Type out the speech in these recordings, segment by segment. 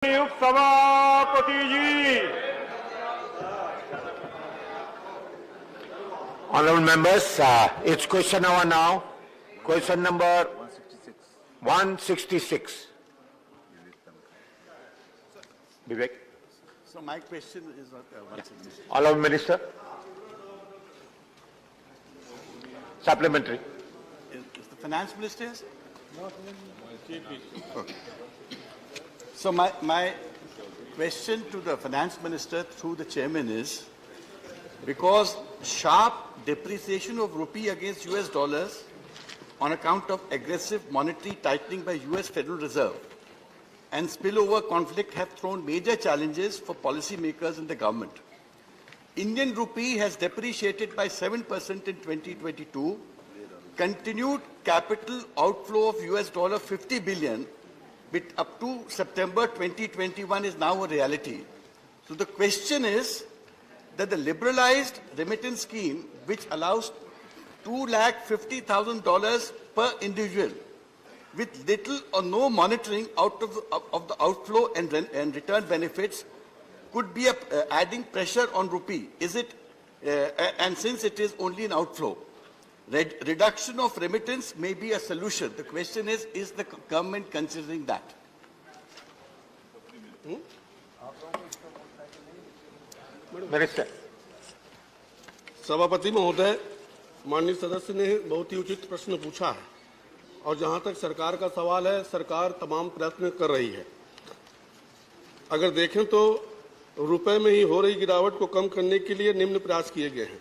नियुक्त सभापति जी। Honorable members, it's question hour now. Question number 166. Vivek. So my question is not 166. Honorable Minister. Supplementary. Is the finance minister here? Okay. So my question to the finance minister through the chairman is, because sharp depreciation of rupee against US dollars on account of aggressive monetary tightening by US Federal Reserve and spillover conflict have thrown major challenges for policymakers and the government. Indian rupee has depreciated by 7% in 2022. Continued capital outflow of $50 billion up to September 2021 is now a reality. So the question is that the liberalized remittance scheme, which allows $250,000 per individual, with little or no monitoring of the outflow and return benefits, could be adding pressure on rupee. Is it, and since it is only an outflow, reduction of remittance may be a solution. The question is the government considering that? Minister. सभापति महोदय, माननीय सदस्य ने बहुत ही उचित प्रश्न पूछा है और जहां तक सरकार का सवाल है, सरकार तमाम प्रयत्न कर रही है। अगर देखें तो रुपए में ही हो रही गिरावट को कम करने के लिए निम्न प्रयास किए गए हैं।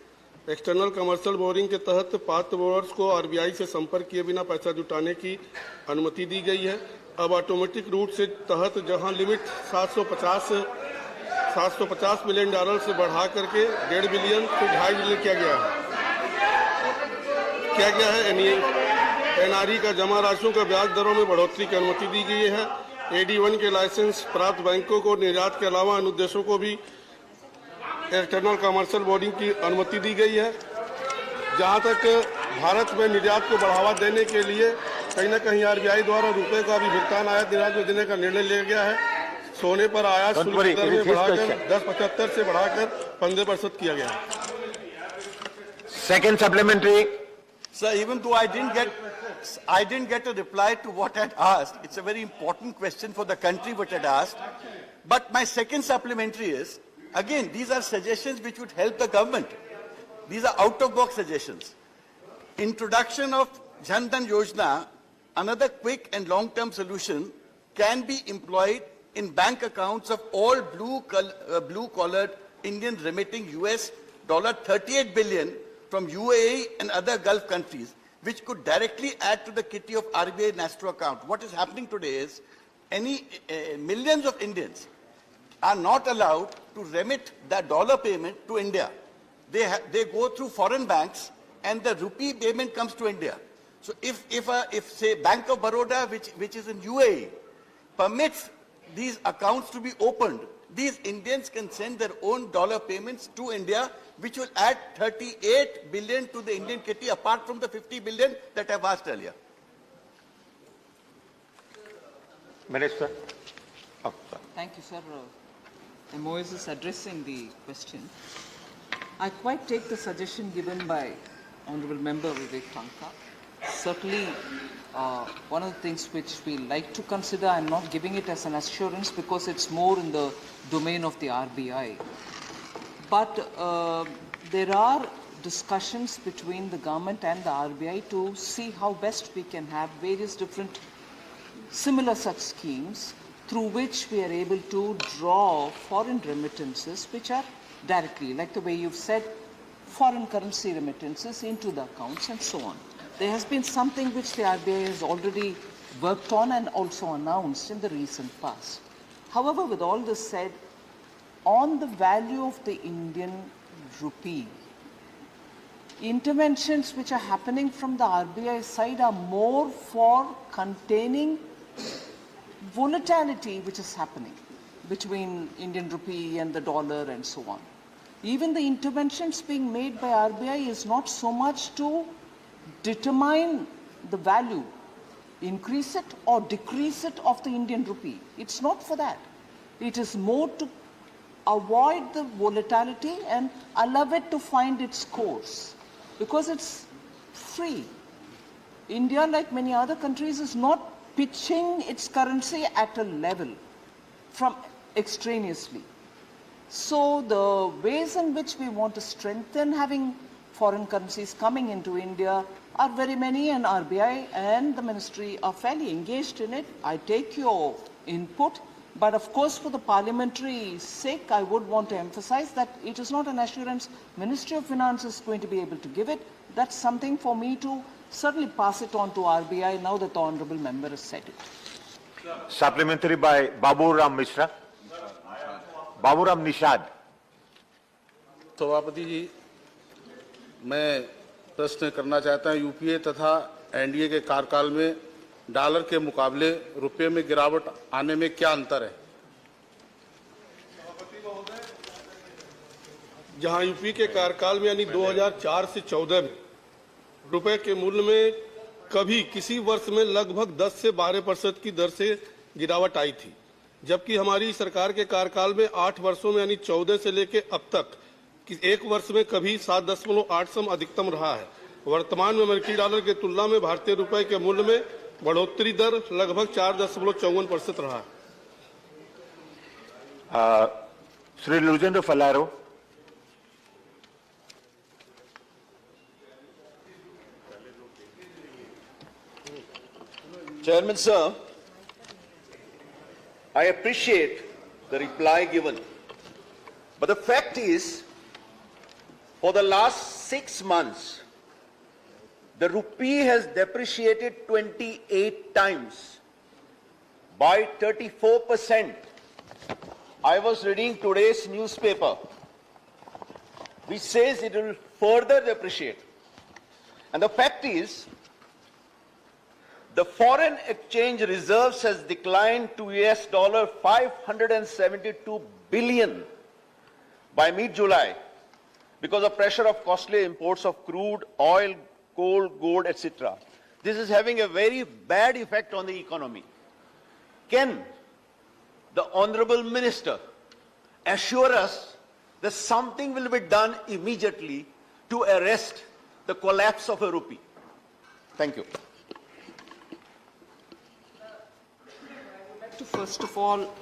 एक्सटर्नल कमर्शियल बोरिंग के तहत पात्र बोरर्स को आरबीआई से संपर्क किए बिना पैसा जुटाने की अनुमति दी गई है। अब ऑटोमेटिक रूट से तहत जहां लिमिट 750 मिलियन डॉलर से बढ़ा करके 1.5 बिलियन से 2.5 बिलियन किया गया है। एनआरई का जमा राशियों का ब्याज दरों में बढ़ोतरी की अनुमति दी गई है। AD1 के लाइसेंस प्राप्त बैंकों को निर्यात के अलावा अन्य उद्देश्यों को भी एक्सटर्नल कमर्शियल बोर्डिंग की अनुमति दी गई है। जहां तक भारत में निर्यात को बढ़ावा देने के लिए कहीं न कहीं आरबीआई द्वारा रुपए का भी भुगतान आयात निर्यात में देने का निर्णय लिया गया है। सोने पर आयात शुल्क दर में बढ़ाकर 10.75 से बढ़ाकर 15% किया गया है। Second supplementary. Sir, even though I didn't get a reply to what I'd asked, it's a very important question for the country what I'd asked. But my second supplementary is, again, these are suggestions which would help the government. These are out-of-box suggestions. Introduction of Jan Dhan Yojana, another quick and long-term solution, can be employed in bank accounts of all blue-collared Indian remitting $38 billion from UAE and other Gulf countries, which could directly add to the kitty of RBI Nastro account. What is happening today is millions of Indians are not allowed to remit the dollar payment to India. They go through foreign banks and the rupee payment comes to India. So if say Bank of Baroda, which is in UAE, permits these accounts to be opened, these Indians can send their own dollar payments to India, which will add 38 billion to the Indian kitty apart from the 50 billion that I've asked earlier. Minister. Oh, Thank you, sir. MOS is addressing the question. I quite take the suggestion given by Honorable Member Vivek Tanka. Certainly, one of the things which we like to consider, I'm not giving it as an assurance because it's more in the domain of the RBI. But there are discussions between the government and the RBI to see how best we can have various different similar such schemes through which we are able to draw foreign remittances which are directly, like the way you've said, foreign currency remittances into the accounts and so on. There has been something which the RBI has already worked on and also announced in the recent past. However, with all this said, on the value of the Indian rupee, interventions which are happening from the RBI side are more for containing volatility which is happening between Indian rupee and the dollar and so on. Even the interventions being made by RBI is not so much to determine the value, increase it or decrease it of the Indian rupee. It's not for that. It is more to avoid the volatility and allow it to find its course, because it's free. India, like many other countries, is not pitching its currency at a level from extraneously. So the ways in which we want to strengthen having foreign currencies coming into India are very many, and RBI and the ministry are fairly engaged in it. I take your input, but of course for the parliamentary sake, I would want to emphasize that it is not an assurance Ministry of Finance is going to be able to give it. That's something for me to certainly pass it on to RBI now that the Honourable Member has said it. Supplementary by Babu Ram Mishra. Babu Ram Nishad. सभापति जी, मैं प्रश्न करना चाहता हूं, UPA तथा NDA के कार्यकाल में डॉलर के मुकाबले रुपये में गिरावट आने में क्या अंतर है? जहां यूपी के कार्यकाल में यानी 2004 से 14 में रुपए के मूल्य में कभी किसी वर्ष में लगभग 10 से 12% की दर से गिरावट आई थी, जबकि हमारी सरकार के कार्यकाल में 8 वर्षों में यानी 14 से लेकर अब तक एक वर्ष में कभी 7.8 अधिकतम रहा है। वर्तमान में अमेरिकी डॉलर की तुलना में भारतीय रुपए के मूल्य में बढ़ोतरी दर लगभग 4.54% रहा है। Sri Lujendro Falaro. Chairman, sir, I appreciate the reply given. But the fact is, for the last 6 months, the rupee has depreciated 28 times by 34%. I was reading today's newspaper, which says it will further depreciate. And the fact is, the foreign exchange reserves has declined to US $572 billion by mid-July because of pressure of costly imports of crude, oil, coal, gold, etc. This is having a very bad effect on the economy. Can the Honourable Minister assure us that something will be done immediately to arrest the collapse of a rupee? Thank you. First of all,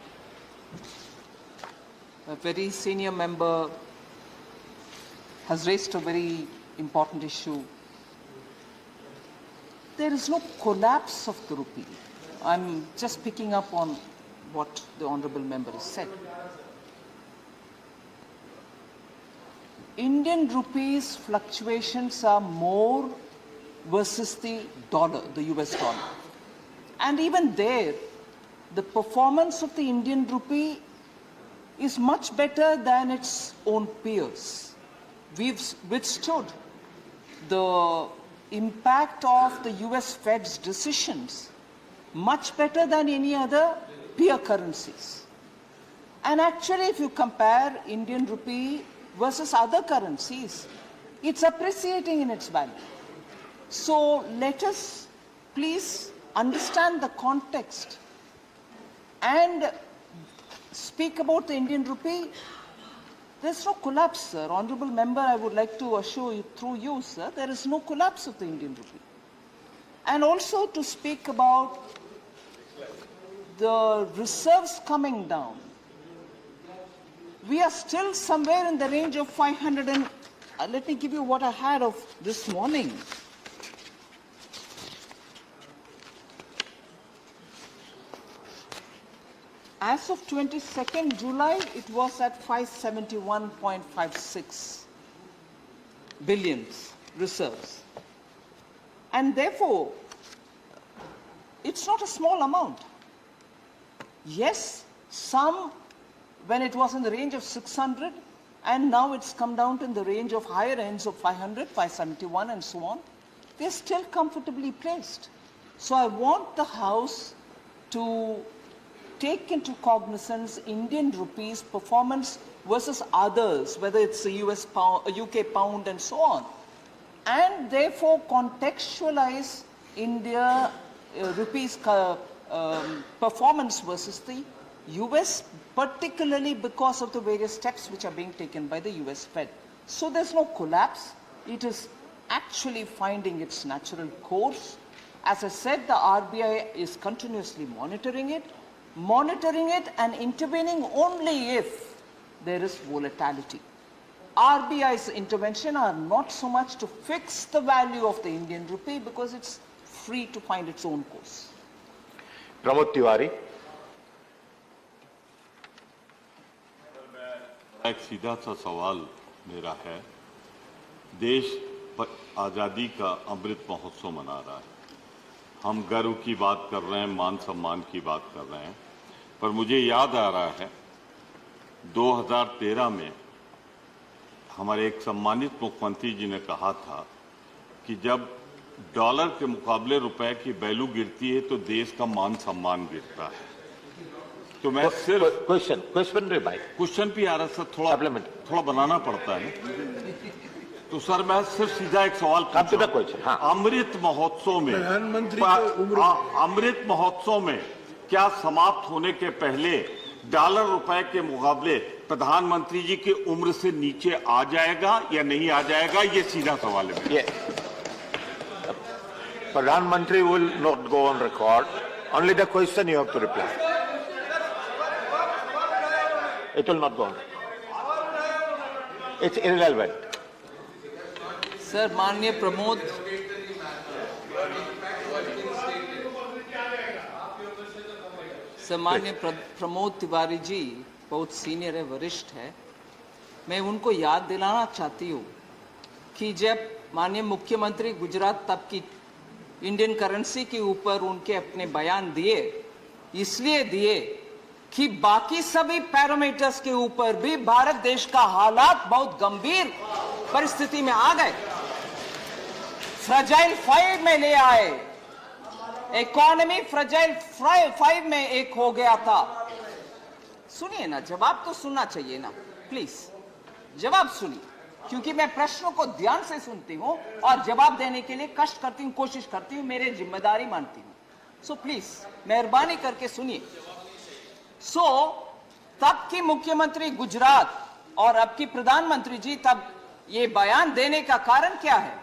a very senior member has raised a very important issue. There is no collapse of the rupee. I'm just picking up on what the Honourable Member has said. Indian rupees fluctuations are more versus the dollar, the US dollar. And even there, the performance of the Indian rupee is much better than its own peers. We've withstood the impact of the US Fed's decisions much better than any other peer currencies. And actually, if you compare Indian rupee versus other currencies, it's appreciating in its value. So let us please understand the context and speak about the Indian rupee. There's no collapse, sir. Honourable Member, I would like to assure you through you, sir, there is no collapse of the Indian rupee. And also to speak about the reserves coming down. We are still somewhere in the range of 500 and let me give you what I had of this morning. As of 22nd July, it was at 571.56 billions reserves. And therefore, it's not a small amount. Yes, some, when it was in the range of 600, and now it's come down to in the range of higher ends of 500, 571, and so on, they're still comfortably placed. So I want the House to take into cognizance Indian rupees performance versus others, whether it's the US pound, UK pound, and so on, and therefore contextualize India rupees performance versus the US particularly because of the various steps which are being taken by the US Fed. So there's no collapse. It is actually finding its natural course. As I said, the RBI is continuously monitoring it and intervening only if there is volatility. RBI's intervention are not so much to fix the value of the Indian rupee because it's free to find its own course. Pramod Tiwari. एक सीधा सा सवाल मेरा है, देश आज़ादी का अमृत महोत्सव मना रहा है, हम गर्व की बात कर रहे हैं, मान सम्मान की बात कर रहे हैं, पर मुझे याद आ रहा है 2013 में हमारे एक सम्मानित मुख्यमंत्री जी ने कहा था कि जब डॉलर के मुकाबले रुपए की वैल्यू गिरती है तो देश का मान सम्मान गिरता है। तो मैं सिर्फ क्वेश्चन भी आ रहा सर, थोड़ा बनाना पड़ता है। तो सर मैं सिर्फ सीधा एक सवाल पूछूं, अमृत महोत्सव में क्या समाप्त होने के पहले डॉलर रुपए के मुकाबले प्रधानमंत्री जी की उम्र से नीचे आ जाएगा या नहीं आ जाएगा, ये सीधा सवाल है। प्रधानमंत्री will not go on record. Only the question you have to reply. It will not go on. It's irrelevant. Sir, माननीय प्रमोद, प्रमोद तिवारी जी बहुत सीनियर है, वरिष्ठ है। मैं उनको याद दिलाना चाहती हूँ कि जब माननीय मुख्यमंत्री गुजरात तब की इंडियन करेंसी के ऊपर उनके अपने बयान दिए, इसलिए दिए कि बाकी सभी पैरामीटर्स के ऊपर भी भारत देश का हालात बहुत गंभीर परिस्थिति में आ गए, फ्रजाइल 5 में ले आए, इकोनॉमी फ्रजाइल 5 में एक हो गया था। सुनिए ना, जवाब तो सुनना चाहिए ना, प्लीज जवाब सुनिए, क्योंकि मैं प्रश्नों को ध्यान से सुनती हूं और जवाब देने के लिए कष्ट करती हूं, कोशिश करती हूं, मेरी जिम्मेदारी मानती हूं। सो प्लीज मेहरबानी करके सुनिए। तब की मुख्यमंत्री गुजरात और अब की प्रधानमंत्री जी तब ये बयान देने का कारण क्या है?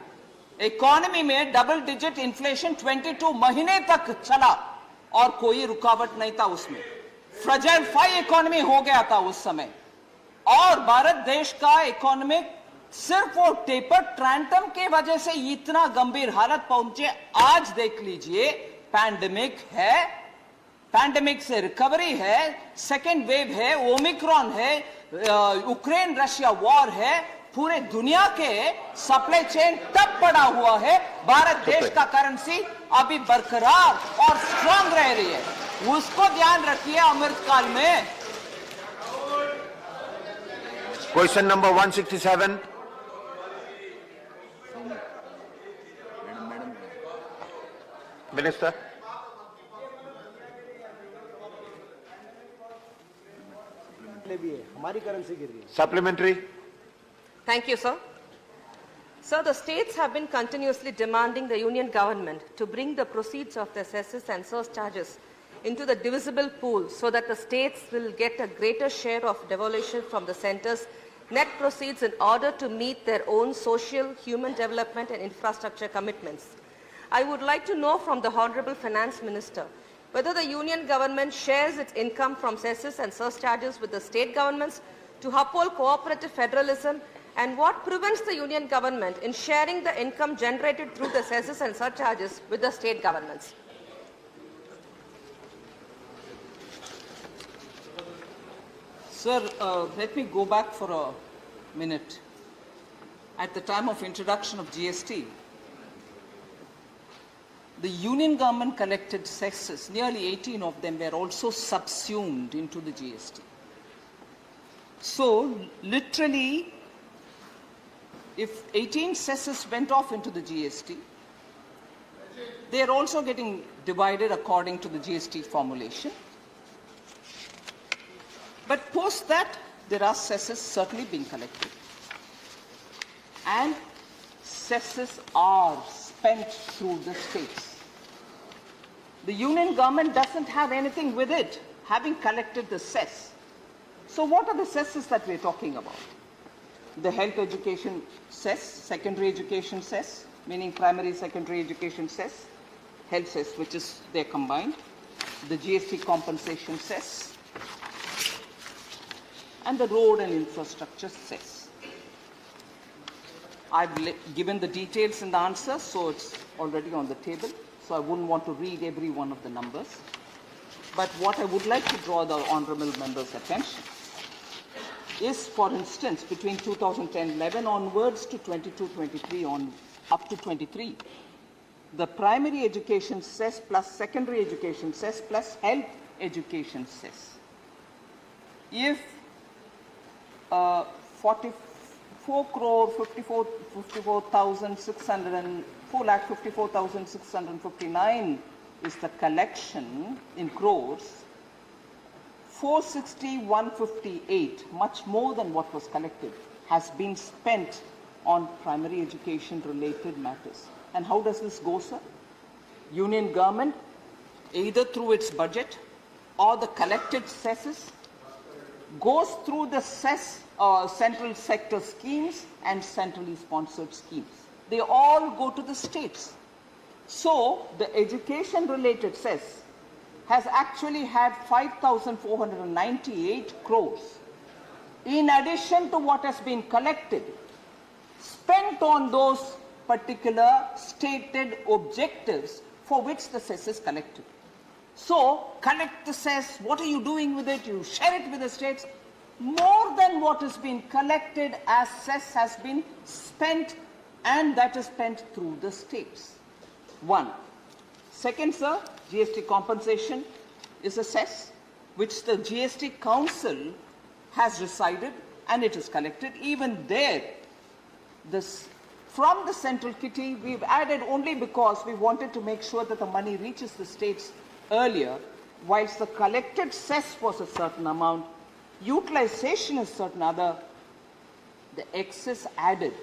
इकोनॉमी में डबल डिजिट इन्फ्लेशन 22 महीने तक चला और कोई रुकावट नहीं था उसमें, फ्रजाइल 5 इकोनॉमी हो गया था उस समय, और भारत देश का इकोनॉमी सिर्फ वो टेपर ट्रांटम के वजह से इतना गंभीर हालत पहुंचे। आज देख लीजिए, पैंडेमिक है, पैंडेमिक से रिकवरी है, सेकेंड वेव है, ओमिक्रॉन है, यूक्रेन रशिया वॉर है, पूरे दुनिया के सप्लाई चेन तब पड़ा हुआ है, भारत देश का करेंसी अभी बरकरार और स्ट्रांग रह रही है, उसको ध्यान रखिए अमृतकाल में। Question number 167। मिनिस्टर। हमारी करेंसी गिर रही है। Supplementary. Thank you, sir. Sir, the states have been continuously demanding the union government to bring the proceeds of the cesses and surcharges into the divisible pool so that the states will get a greater share of devolution from the centre's net proceeds in order to meet their own social, human development and infrastructure commitments. I would like to know from the Honorable Finance Minister whether the union government shares its income from cesses and surcharges with the state governments to uphold cooperative federalism, and what prevents the union government in sharing the income generated through the cesses and surcharges with the state governments? Sir, let me go back for a minute. At the time of introduction of GST, the union government collected cesses, nearly 18 of them were also subsumed into the GST. So, literally, if 18 cesses went off into the GST, they are also getting divided according to the GST formulation. But post that, there are cesses certainly being collected. And cesses are spent through the states. The union government doesn't have anything with it, having collected the cess. So what are the cesses that we're talking about? The health education cess, secondary education cess, meaning primary, secondary education cess, health cess, which is they're combined, the GST compensation cess, and the road and infrastructure cess. I've given the details in the answer, so it's already on the table, so I wouldn't want to read every one of the numbers. But what I would like to draw the honorable members' attention is, for instance, between 2010-11 onwards to 22-23 on up to 23, the primary education cess plus secondary education cess plus health education cess. If 4,54,659 is the collection in crores, 460,158, much more than what was collected, has been spent on primary education related matters. And how does this go, sir? Union government, either through its budget or the collected cesses, goes through the cess central sector schemes and centrally sponsored schemes. They all go to the states. So the education related cess has actually had 5,498 crores in addition to what has been collected, spent on those particular stated objectives for which the cess is collected. So collect the cess, what are you doing with it? You share it with the states. More than what has been collected as cess has been spent, and that is spent through the states. One. Second, sir, GST compensation is a cess which the GST Council has decided, and it is collected. Even there, from the central kitty, we've added only because we wanted to make sure that the money reaches the states earlier. Whilst the collected cess was a certain amount, utilization is certain other, the excess added,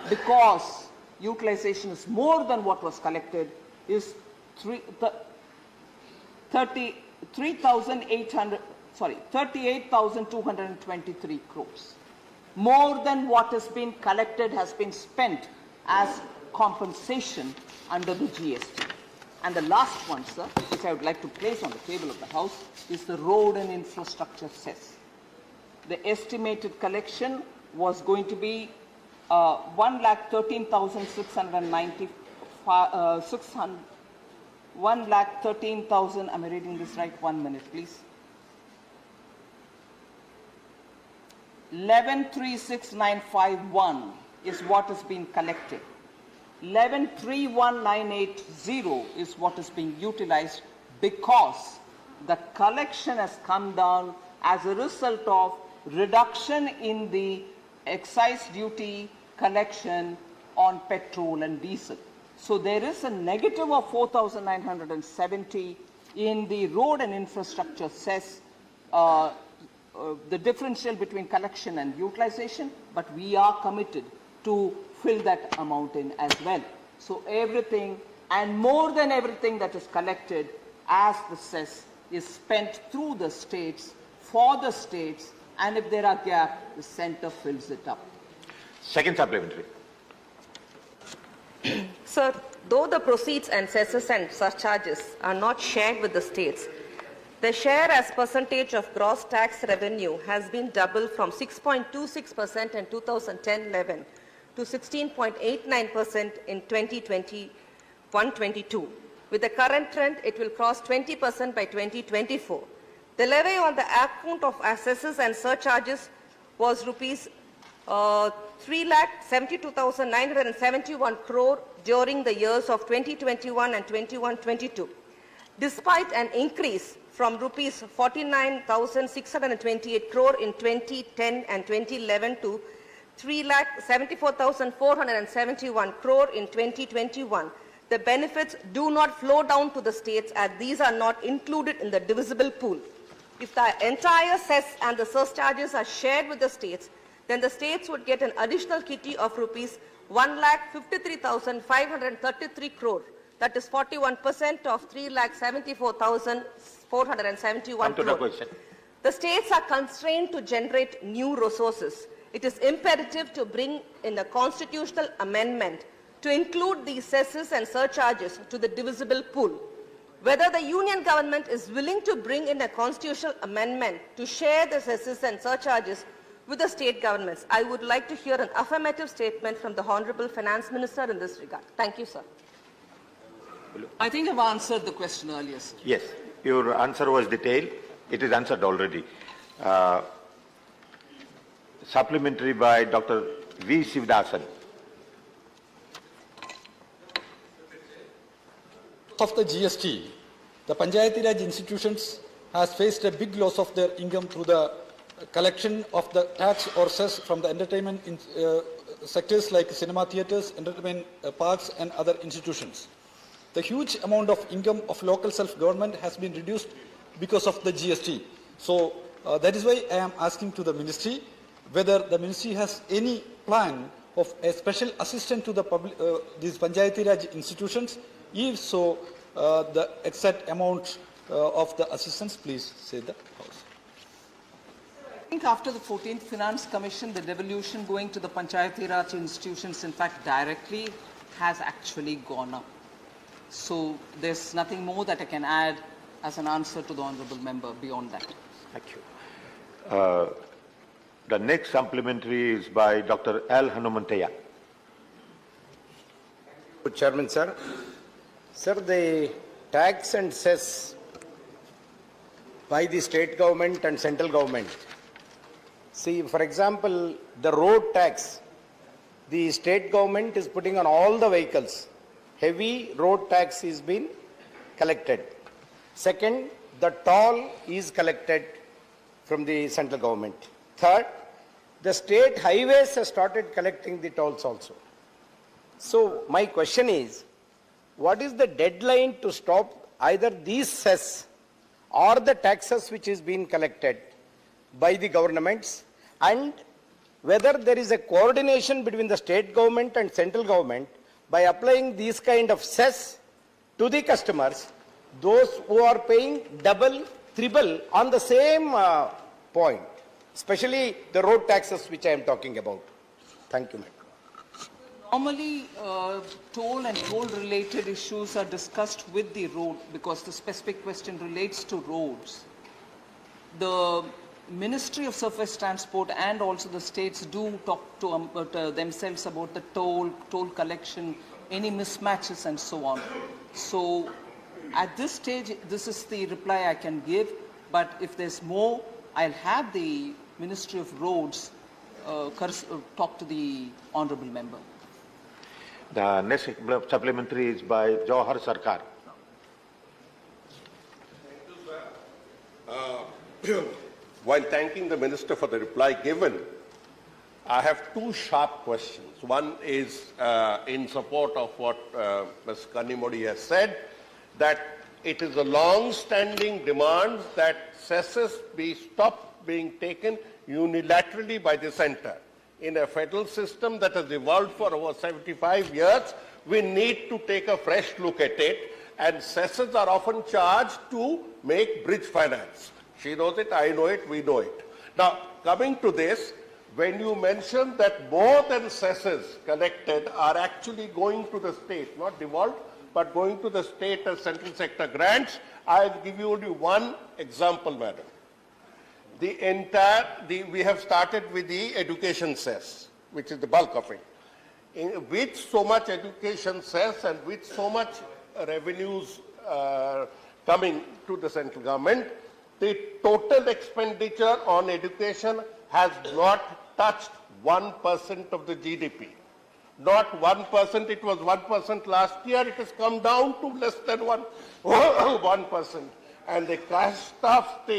because utilization is more than what was collected, is 38,223 crores. More than what has been collected has been spent as compensation under the GST. And the last one, sir, which I would like to place on the table of the House, is the road and infrastructure cess. The estimated collection was going to be 1,13,690, 1,13,000, am I reading this right? 1 minute, please. 11,36,951 is what is being collected. 11,31,980 is what is being utilized, because the collection has come down as a result of reduction in the excise duty collection on petrol and diesel. So there is a negative of 4,970 in the road and infrastructure cess, the differential between collection and utilization, but we are committed to fill that amount in as well. So everything and more than everything that is collected as the cess is spent through the states, for the states, and if there are gaps, the center fills it up. Second supplementary. Sir, though the proceeds and cesses and surcharges are not shared with the states, the share as percentage of gross tax revenue has been doubled from 6.26% in 2010-11 to 16.89% in 2021-22. With the current trend, it will cross 20% by 2024. The levy on the account of assesses and surcharges was rupees 3,72,971 crore during the years of 2021 and 21-22. Despite an increase from rupees 49,628 crore in 2010 and 2011 to 3,74,471 crore in 2021, the benefits do not flow down to the states, as these are not included in the divisible pool. If the entire cess and the surcharges are shared with the states, then the states would get an additional kitty of rupees 1,53,533 crore. That is 41% of 3,74,471 Come to the crore. question. The states are constrained to generate new resources. It is imperative to bring in a constitutional amendment to include these cesses and surcharges to the divisible pool. Whether the union government is willing to bring in a constitutional amendment to share the cesses and surcharges with the state governments. I would like to hear an affirmative statement from the Honorable Finance Minister in this regard. Thank you, sir. I think I've answered the question earlier, sir. Yes, your answer was detailed. It is answered already. Supplementary by Dr. V. Sivdasan. Of the GST, the Panchayati Raj institutions has faced a big loss of their income through the collection of the tax or cess from the entertainment sectors like cinema theatres, entertainment parks and other institutions. The huge amount of income of local self-government has been reduced because of the GST. So that is why I am asking to the ministry whether the ministry has any plan of a special assistance to the these Panchayati Raj institutions. If so, the exact amount of the assistance, please say the House. I think after the 14th Finance Commission, the devolution going to the Panchayati Raj institutions, in fact, directly has actually gone up. So there's nothing more that I can add as an answer to the Honourable Member beyond that. Thank you. The next supplementary is by Dr. L. Hanumanthaya. Chairman, sir. Sir, the tax and cess by the state government and central government. See, for example, the road tax, the state government is putting on all the vehicles. Heavy road tax is being collected. Second, the toll is collected from the central government. Third, the state highways have started collecting the tolls also. So my question is, what is the deadline to stop either these cess or the taxes which is being collected by the governments, and whether there is a coordination between the state government and central government by applying these kind of cess to the customers, those who are paying double, triple on the same point, especially the road taxes which I am talking about. Thank you, madam. Normally, toll and toll-related issues are discussed with the road because the specific question relates to roads. The Ministry of Surface Transport and also the states do talk to themselves about the toll collection, any mismatches and so on. So at this stage, this is the reply I can give, but if there's more, I'll have the Ministry of Roads talk to the Honourable Member. The next supplementary is by Jawahar Sarkar. While thanking the Minister for the reply given, I have two sharp questions. One is in support of what Ms. Kanimodi has said, that it is a long-standing demand that cesses be stopped being taken unilaterally by the centre. In a federal system that has evolved for over 75 years, we need to take a fresh look at it, and cesses are often charged to make bridge finance. She knows it, I know it, we know it. Now, coming to this, when you mention that more than cesses collected are actually going to the state, not devolved, but going to the state as central sector grants, I'll give you only one example, madam. We have started with the education cess, which is the bulk of it. With so much education cess and with so much revenues coming to the central government, the total expenditure on education has not touched 1% of the GDP. Not 1%, it was 1% last year, it has come down to less than 1%. And the cash-starved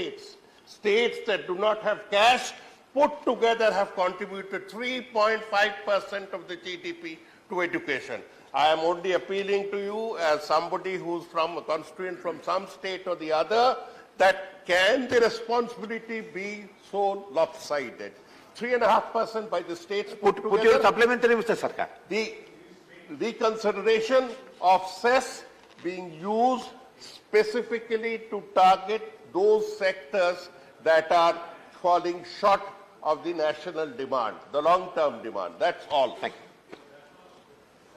states that do not have cash, put together have contributed 3.5% of the GDP to education. I am only appealing to you as somebody who's from a constituent from some state or the other, that can the responsibility be so lopsided? 3.5% by the states put together. Put your supplementary, Mr. Sarkar. The consideration of cess being used specifically to target those sectors that are falling short of the national demand, the long-term demand. That's all. Thank you.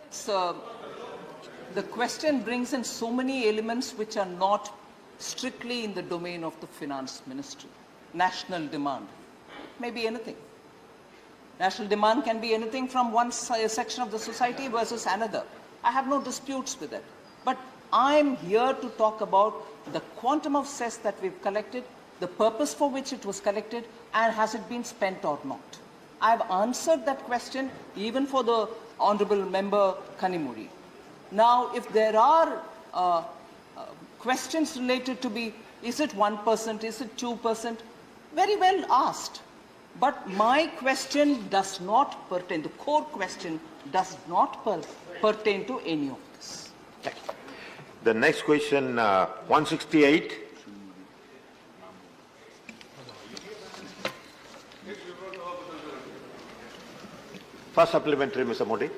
So, the question brings in so many elements which are not strictly in the domain of the finance ministry. National demand may be anything. National demand can be anything from one section of the society versus another. I have no disputes with it. But I'm here to talk about the quantum of cess that we've collected, the purpose for which it was collected, and has it been spent or not. I've answered that question even for the Honorable Member Kanimuri. Now, if there are questions related to is it 1%, is it 2%, very well asked. But my question does not pertain, the core question does not pertain to any of this. The next question, 168. First supplementary, Mr. Modi.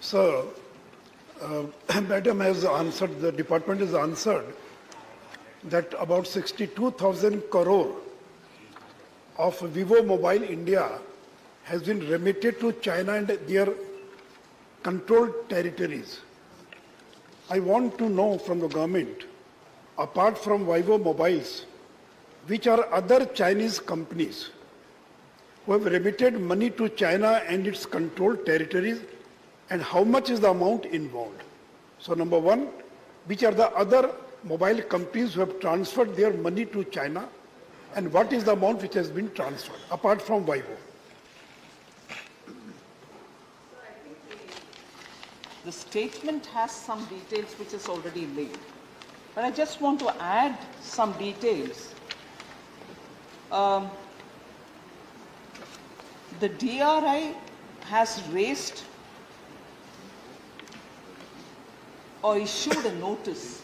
Sir, Madam has answered, the department has answered that about 62,000 crore of Vivo Mobile India has been remitted to China and their controlled territories. I want to know from the government, apart from Vivo Mobiles, which are other Chinese companies who have remitted money to China and its controlled territories, and how much is the amount involved? So number one, which are the other mobile companies who have transferred their money to China, and what is the amount which has been transferred, apart from Vivo? The statement has some details which is already laid. But I just want to add some details. The DRI has raised or issued a notice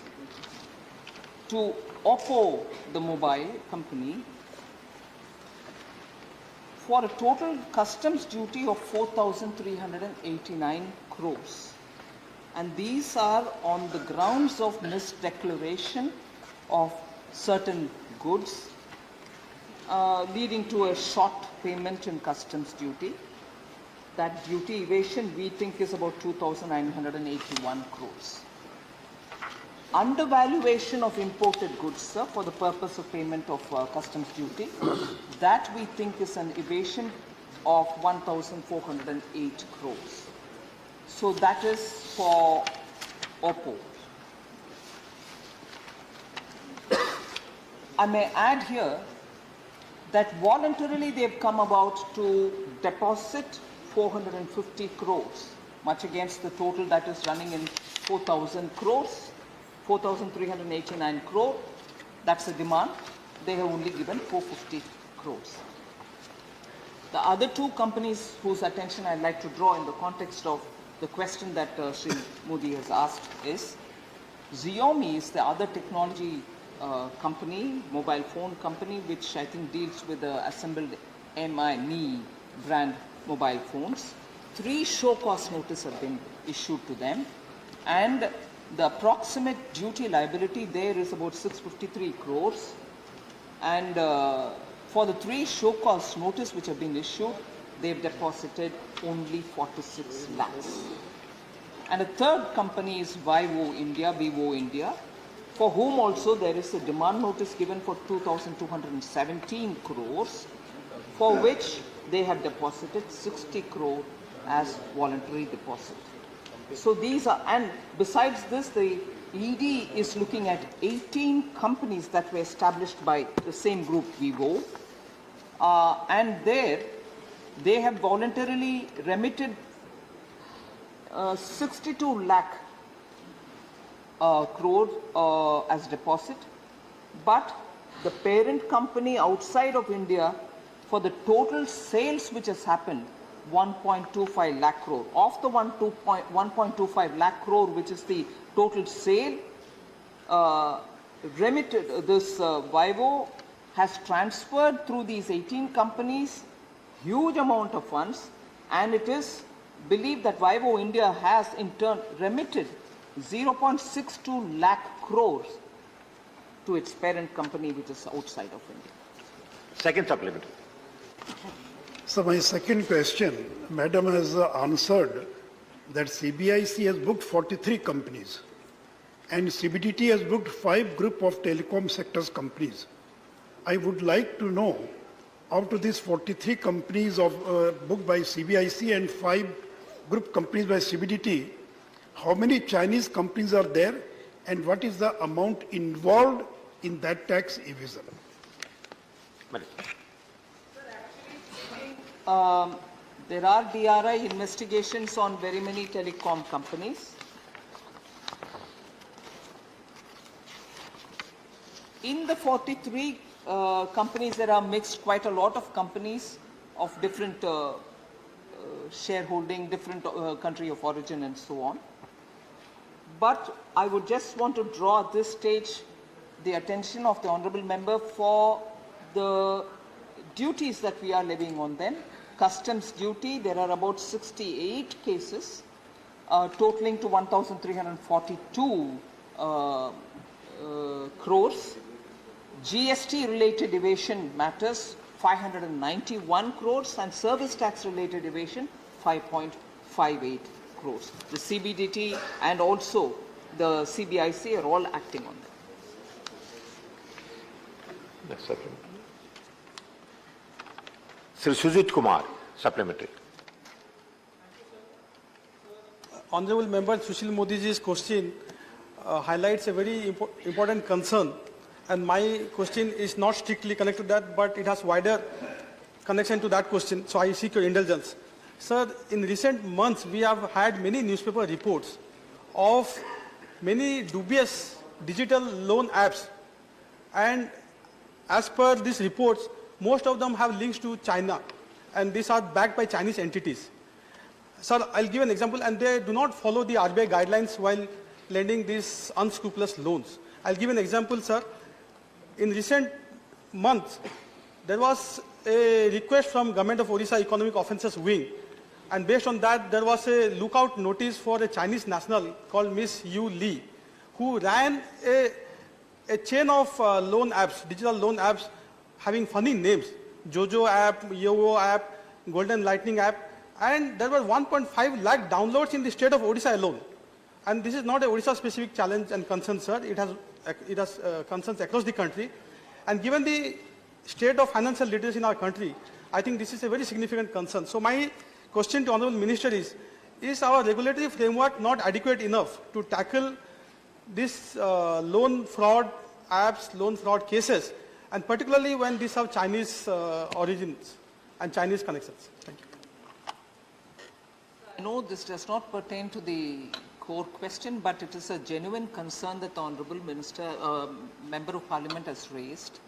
to Oppo, the mobile company, for a total customs duty of 4,389 crores. And these are on the grounds of misdeclaration of certain goods, leading to a short payment in customs duty. That duty evasion we think is about 2,981 crores. Undervaluation of imported goods, sir, for the purpose of payment of customs duty, that we think is an evasion of 1,408 crores. So that is for Oppo. I may add here that voluntarily they've come about to deposit 450 crores, much against the total that is running in 4,000 crores. 4,389 crore, that's the demand. They have only given 450 crores. The other two companies whose attention I'd like to draw in the context of the question that Sri Modi has asked is, Xiaomi is the other technology company, mobile phone company, which I think deals with the assembled Mi brand mobile phones. 3 show cause notices have been issued to them, and the approximate duty liability there is about 653 crores. And for the 3 show cause notice which have been issued, they've deposited only 46 lakhs. And a third company is Vivo India, for whom also there is a demand notice given for 2,217 crores, for which they have deposited 60 crore as voluntary deposit. So these are, and besides this, the ED is looking at 18 companies that were established by the same group, Vivo, and there they have voluntarily remitted 62 lakh crore as deposit, but the parent company outside of India, for the total sales which has happened, 1.25 lakh crore. Of the 1.25 lakh crore, which is the total sale, remitted, this Vivo has transferred through these 18 companies huge amount of funds, and it is believed that Vivo India has in turn remitted 0.62 lakh crores to its parent company which is outside of India. Second supplementary. So my second question, Madam has answered that CBIC has booked 43 companies and CBDT has booked 5 group of telecom sectors companies. I would like to know, out of these 43 companies booked by CBIC and 5 group companies by CBDT, how many Chinese companies are there and what is the amount involved in that tax evasion? There are DRI investigations on very many telecom companies. In the 43 companies, there are mixed quite a lot of companies of different shareholding, different country of origin and so on. But I would just want to draw at this stage the attention of the Honourable Member for the duties that we are levying on them. Customs duty, there are about 68 cases totaling to 1,342 crores. GST related evasion matters 591 crores and service tax related evasion 5.58 crores. The CBDT and also the CBIC are all acting on that. Next supplementary. Sir Sujit Kumar, supplementary. Honorable Member Sushil Modi's question highlights a very important concern, and my question is not strictly connected to that, but it has wider connection to that question, so I seek your indulgence. Sir, in recent months, we have had many newspaper reports of many dubious digital loan apps, and as per these reports, most of them have links to China, and these are backed by Chinese entities. Sir, I'll give an example, and they do not follow the RBI guidelines while lending these unscrupulous loans. I'll give an example, sir. In recent months, there was a request from Government of Odisha Economic Offences Wing, and based on that, there was a lookout notice for a Chinese national called Miss Yu Li, who ran a chain of loan apps, digital loan apps, having funny names, Jojo app, Yovo app, Golden Lightning app, and there were 1.5 lakh downloads in the state of Odisha alone. And this is not a Odisha specific challenge and concern, sir. It has concerns across the country. And given the state of financial literacy in our country, I think this is a very significant concern. So my question to Honourable Minister is our regulatory framework not adequate enough to tackle this loan fraud apps, loan fraud cases, and particularly when these have Chinese origins and Chinese connections? Thank you. I know this does not pertain to the core question, but it is a genuine concern that the Honourable Member of Parliament has raised.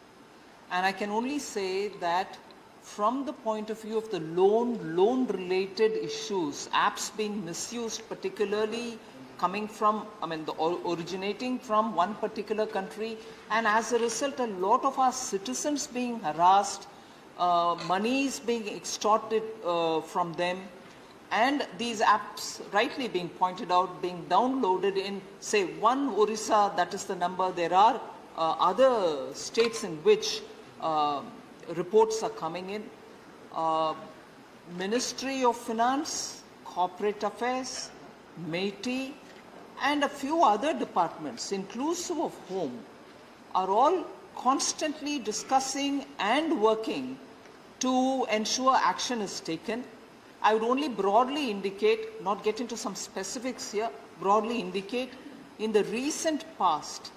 And I can only say that from the point of view of the loan-related issues, apps being misused, particularly coming from, originating from one particular country, and as a result, a lot of our citizens being harassed, monies being extorted from them, and these apps, rightly being pointed out, being downloaded in, say, one Orissa, that is the number. There are other states in which reports are coming in. Ministry of Finance, Corporate Affairs, MeitY, and a few other departments, inclusive of Home, are all constantly discussing and working to ensure action is taken. I would only broadly indicate, not get into some specifics here, broadly indicate in the recent past,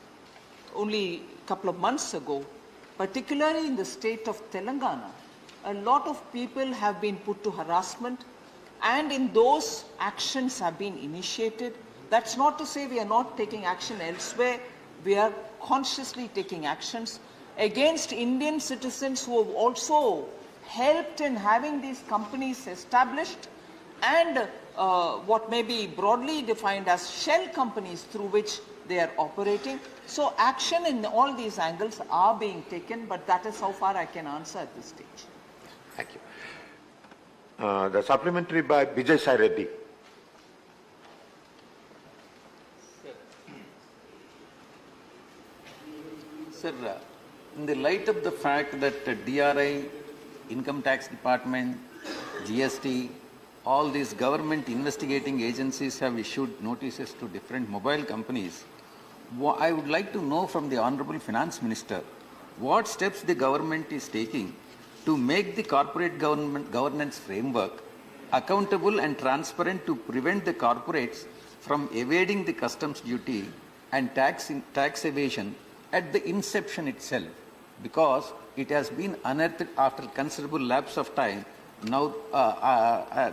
only a couple of months ago, particularly in the state of Telangana, a lot of people have been put to harassment, and in those actions have been initiated. That's not to say we are not taking action elsewhere. We are consciously taking actions against Indian citizens who have also helped in having these companies established, and what may be broadly defined as shell companies through which they are operating. So action in all these angles are being taken, but that is how far I can answer at this stage. Thank you. The supplementary by Vijay Sai Reddy. Sir, in the light of the fact that DRI, Income Tax Department, GST, all these government investigating agencies have issued notices to different mobile companies, I would like to know from the Honorable Finance Minister what steps the government is taking to make the corporate governance framework accountable and transparent to prevent the corporates from evading the customs duty and tax evasion at the inception itself, because it has been unearthed after considerable lapse of time. Now,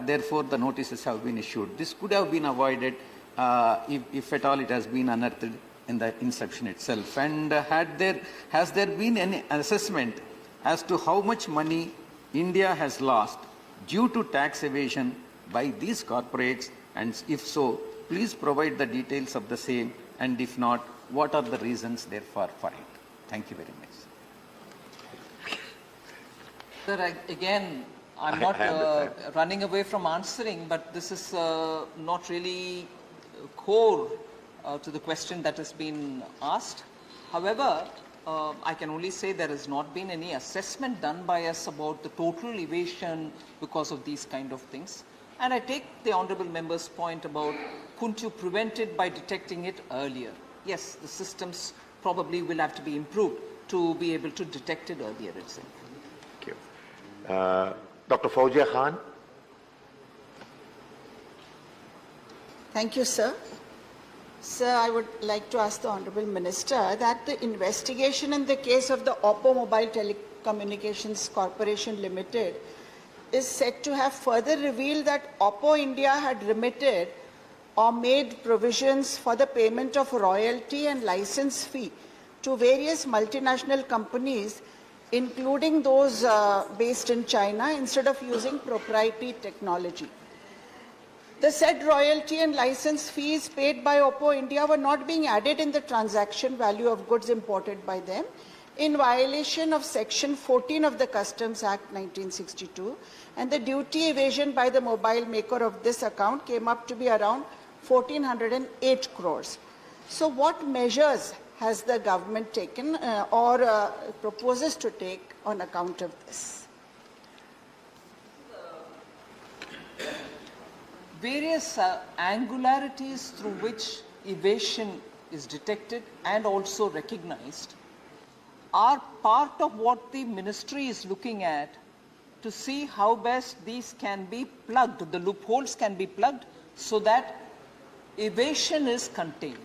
therefore, the notices have been issued. This could have been avoided if at all it has been unearthed in the inception itself. And has there been any assessment as to how much money India has lost due to tax evasion by these corporates? And if so, please provide the details of the same, and if not, what are the reasons therefore for it? Thank you very much. Sir, again, I'm not running away from answering, but this is not really core to the question that has been asked. However, I can only say there has not been any assessment done by us about the total evasion because of these kind of things. And I take the Honourable Member's point about couldn't you prevent it by detecting it earlier? Yes, the systems probably will have to be improved to be able to detect it earlier itself. Thank you. Dr. Fauzia Khan. Thank you, sir. Sir, I would like to ask the Honourable Minister that the investigation in the case of the Oppo Mobile Telecommunications Corporation Limited is said to have further revealed that Oppo India had remitted or made provisions for the payment of royalty and license fee to various multinational companies, including those based in China, instead of using proprietary technology. The said royalty and license fees paid by Oppo India were not being added in the transaction value of goods imported by them, in violation of Section 14 of the Customs Act 1962, and the duty evasion by the mobile maker of this account came up to be around 1,408 crores. So what measures has the government taken or proposes to take on account of this? Various angularities through which evasion is detected and also recognized are part of what the ministry is looking at to see how best these can be plugged, the loopholes can be plugged so that evasion is contained.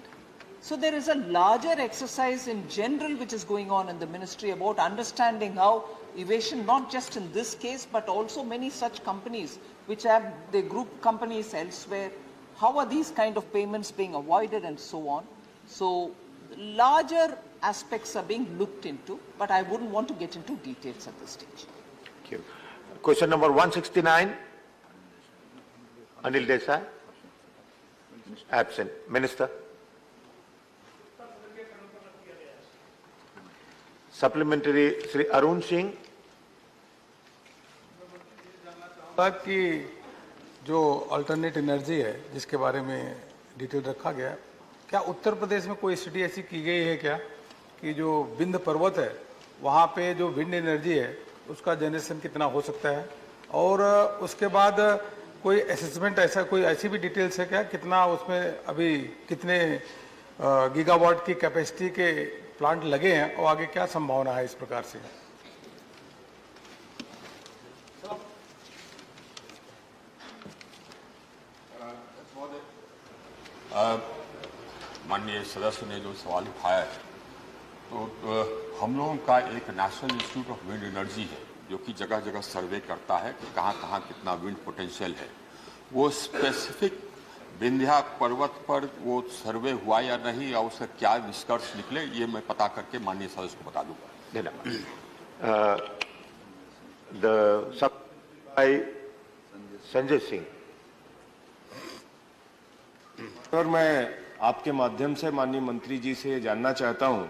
So there is a larger exercise in general which is going on in the ministry about understanding how evasion, not just in this case, but also many such companies which have the group companies elsewhere, how are these kind of payments being avoided and so on. So larger aspects are being looked into, but I wouldn't want to get into details at this stage. Thank you. Question number 169, Anil Desai. Absent. Minister. Supplementary, Sri Arun Singh. कि जो alternate energy है जिसके बारे में detail रखा गया, क्या उत्तर प्रदेश में कोई स्टडी ऐसी की गई है क्या कि जो विंध्य पर्वत है वहाँ पे जो विंड एनर्जी है उसका जनरेशन कितना हो सकता है, और उसके बाद कोई असेसमेंट ऐसा कोई ऐसी भी डिटेल्स है क्या कितना उसमें अभी कितने गीगावाट की कैपेसिटी के प्लांट लगे हैं और आगे क्या संभावना है इस प्रकार से? माननीय सदस्य ने जो सवाल उठाया है, तो हम लोगों का एक national institute of wind energy है जो कि जगह जगह सर्वे करता है कि कहाँ कहाँ कितना विंड पोटेंशियल है। वो स्पेसिफिक विंध्या पर्वत पर वो सर्वे हुआ या नहीं या उसका क्या निष्कर्ष निकले, ये मैं पता करके माननीय सदस्य को बता दूंगा। संजय सिंह। सर, मैं आपके माध्यम से माननीय मंत्री जी से जानना चाहता हूं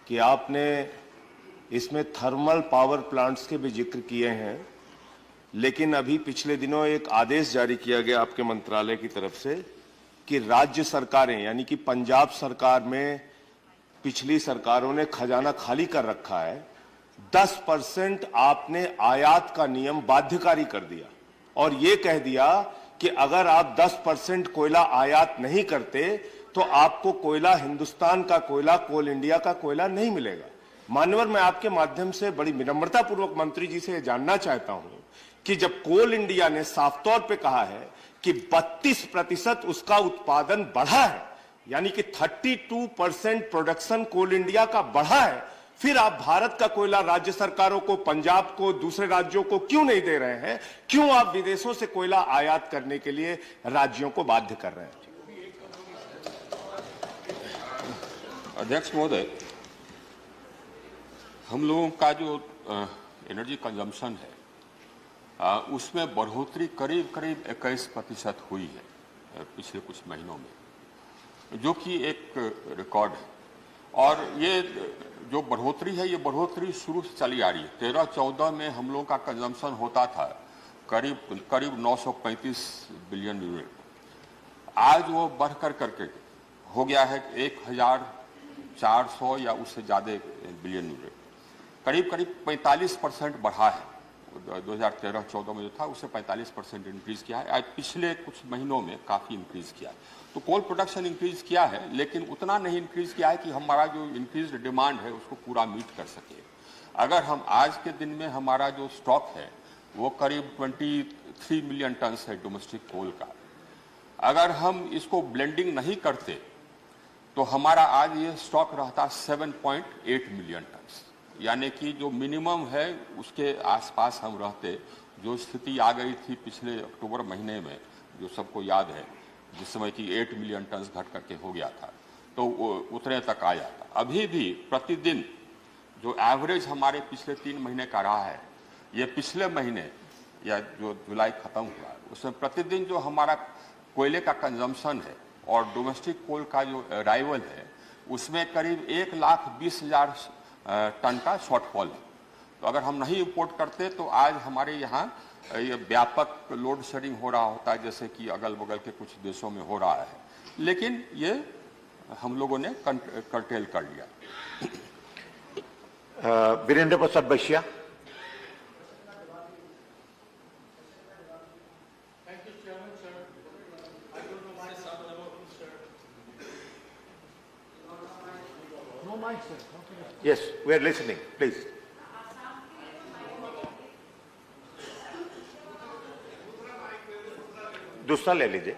कि आपने इसमें थर्मल पावर प्लांट्स के भी जिक्र किए हैं, लेकिन अभी पिछले दिनों एक आदेश जारी किया गया आपके मंत्रालय की तरफ से कि राज्य सरकारें यानी कि पंजाब सरकार में पिछली सरकारों ने खजाना खाली कर रखा है। 10% आपने आयात का नियम बाध्यकारी कर दिया और ये कह दिया कि अगर आप 10% कोयला आयात नहीं करते तो आपको कोयला, हिंदुस्तान का कोयला, कोल इंडिया का कोयला नहीं मिलेगा। मान्यवर, मैं आपके माध्यम से बड़ी विनम्रता पूर्वक मंत्री जी से जानना चाहता हूं कि जब कोल इंडिया ने साफ तौर पे कहा है कि 32% उसका उत्पादन बढ़ा है, यानी कि 32% प्रोडक्शन कोल इंडिया का बढ़ा है, फिर आप भारत का कोयला राज्य सरकारों को, पंजाब को, दूसरे राज्यों को क्यों नहीं दे रहे हैं? क्यों आप विदेशों से कोयला आयात करने के लिए राज्यों को बाध्य कर रहे हैं? अध्यक्ष महोदय, हम लोगों का जो एनर्जी कंजम्पशन है उसमें बढ़ोतरी करीब 21% हुई है पिछले कुछ महीनों में, जो कि एक रिकॉर्ड है। और ये जो बढ़ोतरी है, ये बढ़ोतरी शुरू से चली आ रही है। 13-14 में हम लोगों का कंजम्पशन होता था करीब 935 बिलियन यूनिट। आज वो बढ़कर करके हो गया है 1400 या उससे ज़्यादा बिलियन यूनिट। करीब 45% बढ़ा है। 2013-14 में जो था उससे 45% इंक्रीज किया है। आज पिछले कुछ महीनों में काफ़ी इंक्रीज किया है। तो कोल प्रोडक्शन इंक्रीज किया है, लेकिन उतना नहीं इंक्रीज किया है कि हमारा जो इंक्रीज डिमांड है उसको पूरा मीट कर सके। अगर हम आज के दिन में हमारा जो स्टॉक है वो करीब 23 मिलियन टन है डोमेस्टिक कोल का। अगर हम इसको ब्लेंडिंग नहीं करते तो हमारा आज ये स्टॉक रहता 7.8 मिलियन टन, यानी कि जो मिनिमम है उसके आसपास हम रहते। जो स्थिति आ गई थी पिछले अक्टूबर महीने में, जो सबको याद है, जिस समय कि 8 मिलियन टन घट करके हो गया था, तो उतने तक आया था। अभी भी प्रतिदिन जो एवरेज हमारे पिछले 3 महीने का रहा है, ये पिछले महीने या जो जुलाई खत्म हुआ उसमें प्रतिदिन जो हमारा कोयले का कंजम्पशन है और डोमेस्टिक कोल का जो अराइवल है उसमें करीब 1,20,000 टन का शॉर्टफॉल है। तो अगर हम नहीं इंपोर्ट करते तो आज हमारे यहाँ ये व्यापक लोड शेडिंग हो रहा होता है, जैसे कि अगल बगल के कुछ देशों में हो रहा है, लेकिन ये हम लोगों ने कर्टेल कर लिया। वीरेंद्र प्रसाद बैश्या। Yes, we are listening, please. दूसरा ले लीजिए।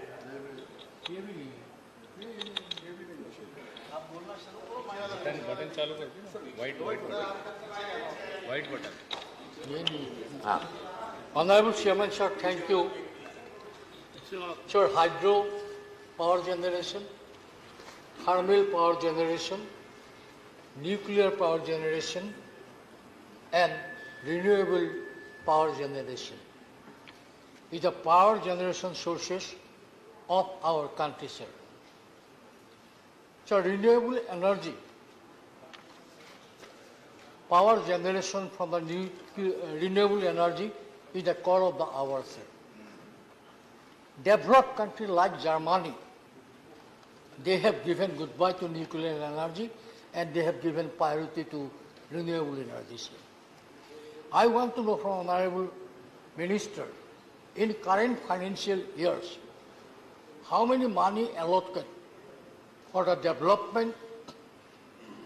बटन चालू कर दीजिए, व्हाइट बटन। हाँ। Honorable Chairman, sir, thank you. Sir, hydro power generation, thermal power generation, nuclear power generation and renewable power generation is the power generation sources of our country, sir. So renewable energy, power generation from the renewable energy is the core of the hour, sir. Developed countries like Germany, they have given goodbye to nuclear energy and they have given priority to renewable energy, sir. I want to know from Honorable Minister, in current financial years, how many money allocated for the development,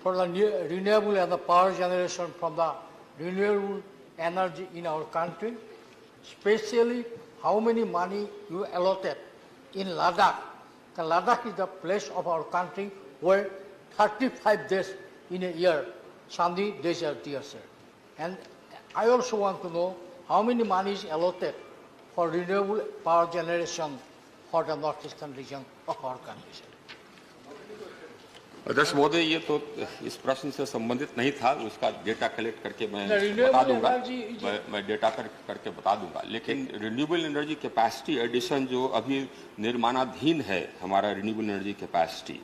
for the renewable and the power generation from the renewable energy in our country, especially how many money you allotted in Ladakh. Ladakh is the place of our country where 35 days in a year, sunny days are there, sir. And I also want to know how many money is allotted for renewable power generation for the northeastern region of our country, sir. अध्यक्ष महोदय, ये तो इस प्रश्न से संबंधित नहीं था, उसका डेटा कलेक्ट करके मैं बता दूंगा, मैं डेटा करके बता दूंगा। लेकिन रिन्यूएबल एनर्जी कैपेसिटी एडिशन जो अभी निर्माणाधीन है, हमारा रिन्यूएबल एनर्जी कैपेसिटी,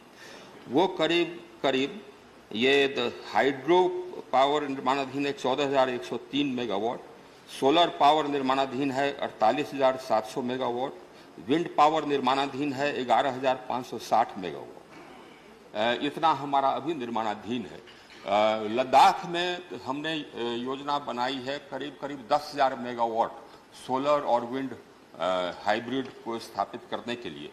वो करीब ये हाइड्रो पावर निर्माणाधीन है 14,103 मेगावाट, सोलर पावर निर्माणाधीन है 48,700 मेगावाट, विंड पावर निर्माणाधीन है 11,560 मेगावाट। इतना हमारा अभी निर्माणाधीन है। लद्दाख में हमने योजना बनाई है करीब करीब 10,000 मेगावाट सोलर और विंड हाइब्रिड को स्थापित करने के लिए।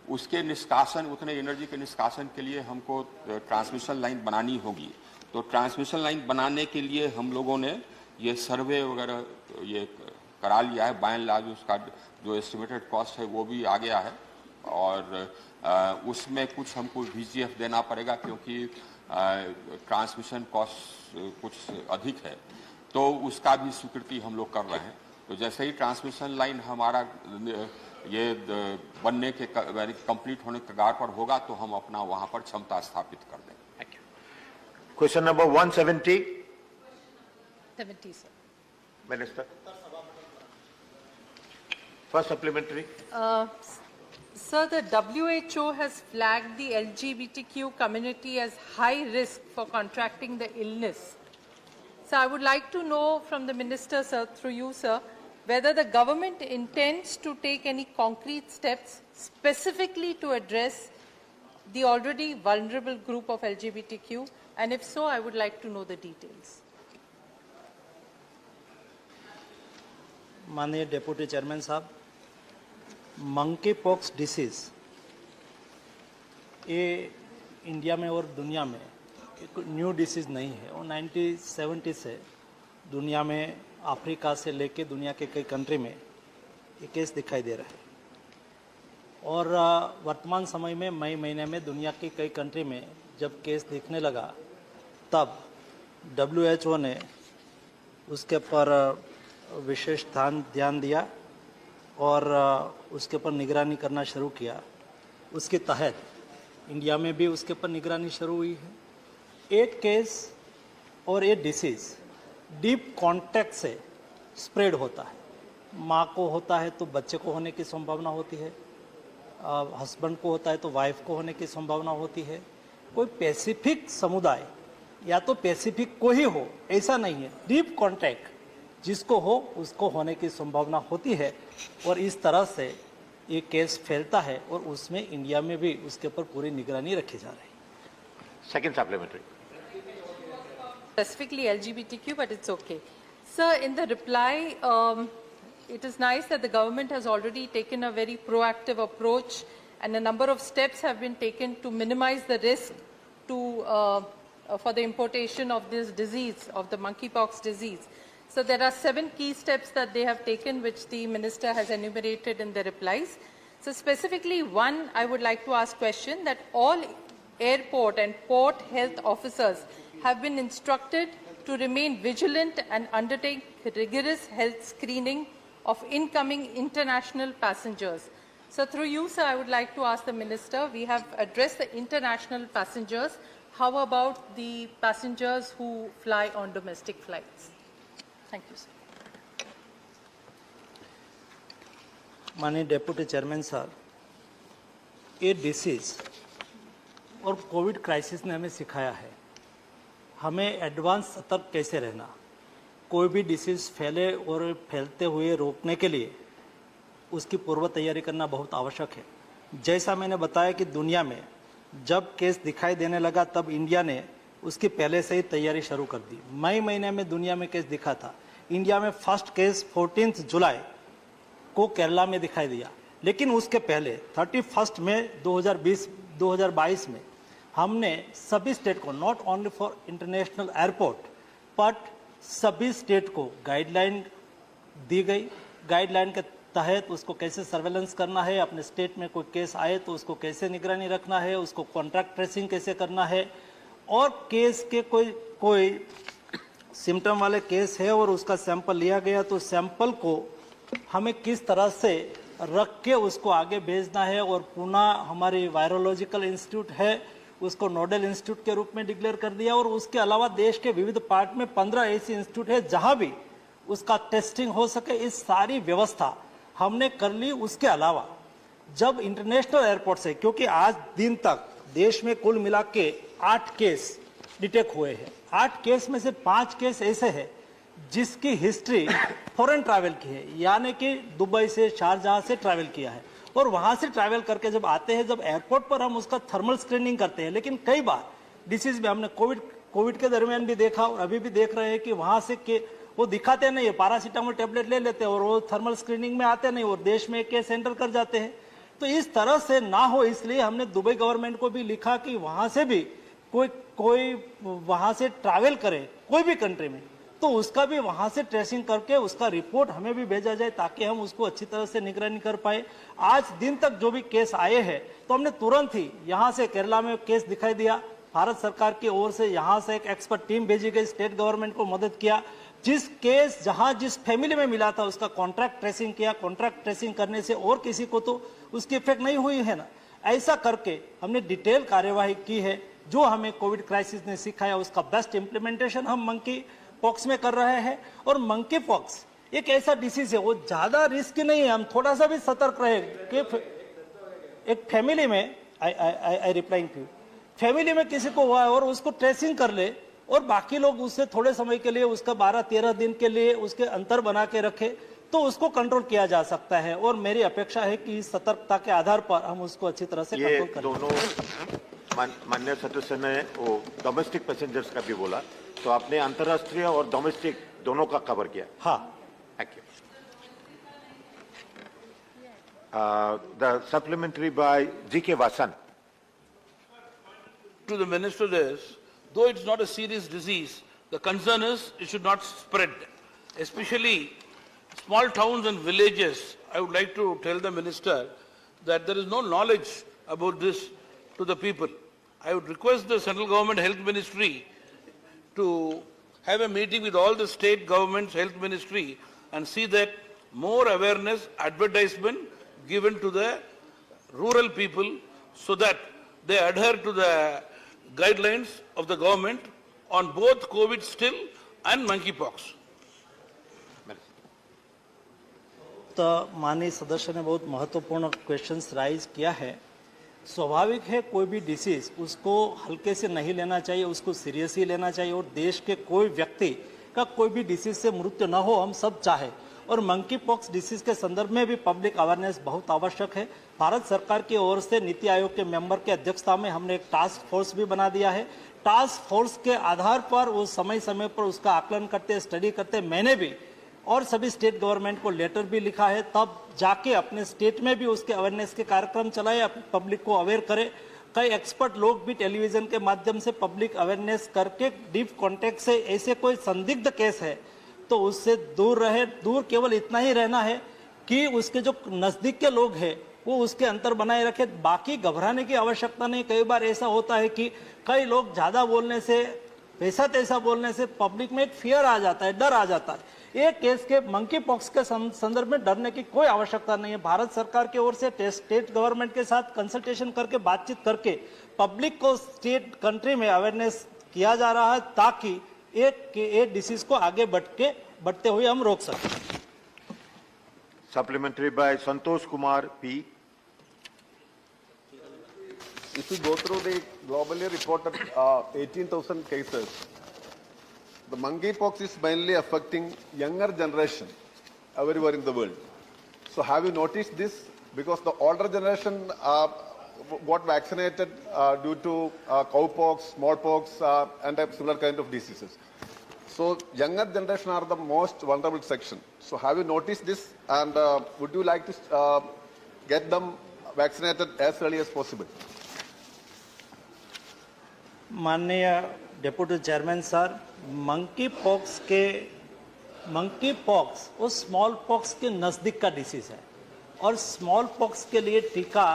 उसके निष्कासन, उतने एनर्जी के निष्कासन के लिए हमको ट्रांसमिशन लाइन बनानी होगी। तो ट्रांसमिशन लाइन बनाने के लिए हम लोगों ने ये सर्वे वगैरह ये करा लिया है। बाय एंड लार्ज उसका जो एस्टिमेटेड कॉस्ट है वो भी आ गया है और उसमें कुछ हमको VGF देना पड़ेगा क्योंकि ट्रांसमिशन कॉस्ट कुछ अधिक है, तो उसका भी स्वीकृति हम लोग कर रहे हैं। तो जैसे ही ट्रांसमिशन लाइन हमारा ये बनने के कंप्लीट होने के कगार पर होगा तो हम अपना वहां पर क्षमता स्थापित कर देंगे। Question number 170. 70, sir. Minister. First supplementary. Sir, the WHO has flagged the LGBTQ community as high risk for contracting the illness. So I would like to know from the Minister, sir, through you, sir, whether the government intends to take any concrete steps specifically to address the already vulnerable group of LGBTQ, and if so, I would like to know the details. माननीय deputy chairman साहब, monkey pox disease ये India में और दुनिया में एक new disease नहीं है और 1970 से दुनिया में अफ्रीका से लेके दुनिया के कई कंट्री में ये केस दिखाई दे रहा है और वर्तमान समय में मई महीने में दुनिया की कई कंट्री में जब केस दिखने लगा तब WHO ने उसके ऊपर विशेष ध्यान दिया और उसके ऊपर निगरानी करना शुरू किया। उसके तहत इंडिया में भी उसके ऊपर निगरानी शुरू हुई है। एक केस और ये डिसीज़ डीप कॉन्टैक्ट से स्प्रेड होता है। माँ को होता है तो बच्चे को होने की संभावना होती है, हस्बैंड को होता है तो वाइफ को होने की संभावना होती है। कोई स्पेसिफिक समुदाय या तो स्पेसिफिक को ही हो ऐसा नहीं है, डीप कॉन्टैक्ट जिसको हो उसको होने की संभावना होती है और इस तरह से ये केस फैलता है और उसमें इंडिया में भी उसके ऊपर पूरी निगरानी रखी जा रही है। Second supplementary. Specifically LGBTQ, but it's okay. Sir, in the reply, it is nice that the government has already taken a very proactive approach and a number of steps have been taken to minimize the risk for the importation of this disease, of the monkeypox disease. So there are 7 key steps that they have taken, which the minister has enumerated in the replies. So specifically, one, I would like to ask question that all airport and port health officers have been instructed to remain vigilant and undertake rigorous health screening of incoming international passengers. So through you, sir, I would like to ask the minister, we have addressed the international passengers. How about the passengers who fly on domestic flights? Thank you, sir. माननीय deputy chairman साहब, ये disease और Covid crisis ने हमें सिखाया है हमें advance सतर्क कैसे रहना। कोई भी डिसीज़ फैले और फैलते हुए रोकने के लिए उसकी पूर्व तैयारी करना बहुत आवश्यक है। जैसा मैंने बताया कि दुनिया में जब केस दिखाई देने लगा तब इंडिया ने उसकी पहले से ही तैयारी शुरू कर दी। मई महीने में दुनिया में केस दिखा था। इंडिया में फर्स्ट केस 14 जुलाई को केरला में दिखाई दिया, लेकिन उसके पहले 31 मई 2022 में हमने सभी स्टेट को, not only for international airport but सभी स्टेट को गाइडलाइन दी गई। गाइडलाइन के तहत उसको कैसे सर्वेलेंस करना है, अपने स्टेट में कोई केस आए तो उसको कैसे निगरानी रखना है, उसको कॉन्ट्रैक्ट ट्रेसिंग कैसे करना है, और केस के कोई सिम्टम वाले केस है और उसका सैंपल लिया गया तो सैंपल को हमें किस तरह से रख के उसको आगे भेजना है। और पुणे हमारी वायरोलॉजिकल इंस्टीट्यूट है, उसको नोडल इंस्टीट्यूट के रूप में डिक्लेयर कर दिया। और उसके अलावा देश के विविध पार्ट में 15 ऐसी इंस्टीट्यूट है जहां भी उसका टेस्टिंग हो सके। इस सारी व्यवस्था हमने कर ली। उसके अलावा जब इंटरनेशनल एयरपोर्ट से, क्योंकि आज दिन तक देश में कुल मिला के 8 केस डिटेक्ट हुए हैं, 8 केस में से 5 केस ऐसे हैं जिसकी हिस्ट्री फॉरेन ट्रैवल की है, यानी कि दुबई से, शारजाह से ट्रैवल किया है, और वहां से ट्रैवल करके जब आते हैं, जब एयरपोर्ट पर हम उसका थर्मल स्क्रीनिंग करते हैं, लेकिन कई बार डिसीज में हमने कोविड के दरमियान भी देखा और अभी भी देख रहे हैं कि वहां से वो दिखाते नहीं है, पैरासीटामोल टेबलेट ले लेते हैं और वो थर्मल स्क्रीनिंग में आते नहीं और देश में केस एंटर कर जाते हैं। तो इस तरह से ना हो, इसलिए हमने दुबई गवर्नमेंट को भी लिखा कि वहां से भी कोई वहां से ट्रैवल करे कोई भी कंट्री में, तो उसका भी वहां से ट्रेसिंग करके उसका रिपोर्ट हमें भी भेजा जाए ताकि हम उसको अच्छी तरह से निगरानी कर पाए। आज दिन तक जो भी केस आए हैं तो हमने तुरंत ही यहाँ से केरला में केस दिखाई दिया, भारत सरकार की ओर से यहाँ से एक एक्सपर्ट टीम भेजी गई, स्टेट गवर्नमेंट को मदद किया, जिस केस जहां जिस फैमिली में मिला था उसका कॉन्ट्रैक्ट ट्रेसिंग किया। कॉन्ट्रैक्ट ट्रेसिंग करने से और किसी को तो उसकी इफेक्ट नहीं हुई है ना। ऐसा करके हमने डिटेल कार्यवाही की है। जो हमें कोविड क्राइसिस ने सिखाया उसका बेस्ट इंप्लीमेंटेशन हम मंकी पॉक्स में कर रहे हैं। और मंकी पॉक्स एक ऐसा डिसीज है, वो ज्यादा रिस्क नहीं है, हम थोड़ा सा भी सतर्क रहे कि एक फैमिली में आई रिप्लाइंग टू फैमिली में किसी को हुआ है और उसको ट्रेसिंग कर ले और बाकी लोग उससे थोड़े समय के लिए उसका 12-13 दिन के लिए उसके अंतर बना के रखे तो उसको कंट्रोल किया जा सकता है। और मेरी अपेक्षा है कि इस सतर्कता के आधार पर हम उसको अच्छी तरह से कंट्रोल करें। दोनों माननीय सदस्य ने वो डोमेस्टिक पैसेंजर्स का भी बोला, तो आपने अंतर्राष्ट्रीय और डोमेस्टिक दोनों का कवर किया। हाँ, thank you. The supplementary by GK. Vasan. To the minister is, though it's not a serious disease, the concern is it should not spread, especially small towns and villages. I would like to tell the minister that there is no knowledge about this to the people. I would request the central government health ministry to have a meeting with all the state governments health ministry and see that more awareness, advertisement given to the rural people so that they adhere to the guidelines of the government on both COVID still and monkeypox. तो माननीय सदस्य ने बहुत महत्वपूर्ण questions rise किया है। स्वाभाविक है कोई भी डिसीज उसको हल्के से नहीं लेना चाहिए, उसको सीरियस ही लेना चाहिए और देश के कोई व्यक्ति का कोई भी डिसीज से मृत्यु न हो, हम सब चाहे। और मंकी पॉक्स डिसीज के संदर्भ में भी पब्लिक अवेयरनेस बहुत आवश्यक है। भारत सरकार की ओर से नीति आयोग के मेंबर के अध्यक्षता में हमने एक टास्क फोर्स भी बना दिया है। टास्क फोर्स के आधार पर वो समय समय पर उसका आकलन करते, स्टडी करते। मैंने भी और सभी स्टेट गवर्नमेंट को लेटर भी लिखा है, तब जाके अपने स्टेट में भी उसके अवेयरनेस के कार्यक्रम चलाए, पब्लिक को अवेयर करे। कई एक्सपर्ट लोग भी टेलीविजन के माध्यम से पब्लिक अवेयरनेस करके डीप कॉन्टेक्ट से ऐसे कोई संदिग्ध केस है तो उससे दूर रहे। दूर केवल इतना ही रहना है कि उसके जो नजदीक के लोग हैं वो उसके अंतर बनाए रखे, बाकी घबराने की आवश्यकता नहीं। कई बार ऐसा होता है कि कई लोग ज्यादा बोलने से, वैसा तैसा बोलने से पब्लिक में एक फियर आ जाता है, डर आ जाता है। एक केस के मंकी पॉक्स के संदर्भ में डरने की कोई आवश्यकता नहीं है। भारत सरकार की ओर से स्टेट गवर्नमेंट के साथ कंसल्टेशन करके, बातचीत करके पब्लिक को स्टेट कंट्री में अवेयरनेस किया जा रहा है ताकि एक डिसीज को आगे बढ़ते हुए हम रोक सकें। Supplementary by Santosh Kumar P. If you go through the globally reported 18,000 cases, the monkeypox is mainly affecting younger generation everywhere in the world. So have you noticed this? Because the older generation got vaccinated due to cowpox, smallpox, and similar kind of diseases. So younger generation are the most vulnerable section. So have you noticed this? And would you like to get them vaccinated as early as possible? माननीय deputy chairman sir, monkey pox वो small pox के नज़दीक का disease है और small pox के लिए टीका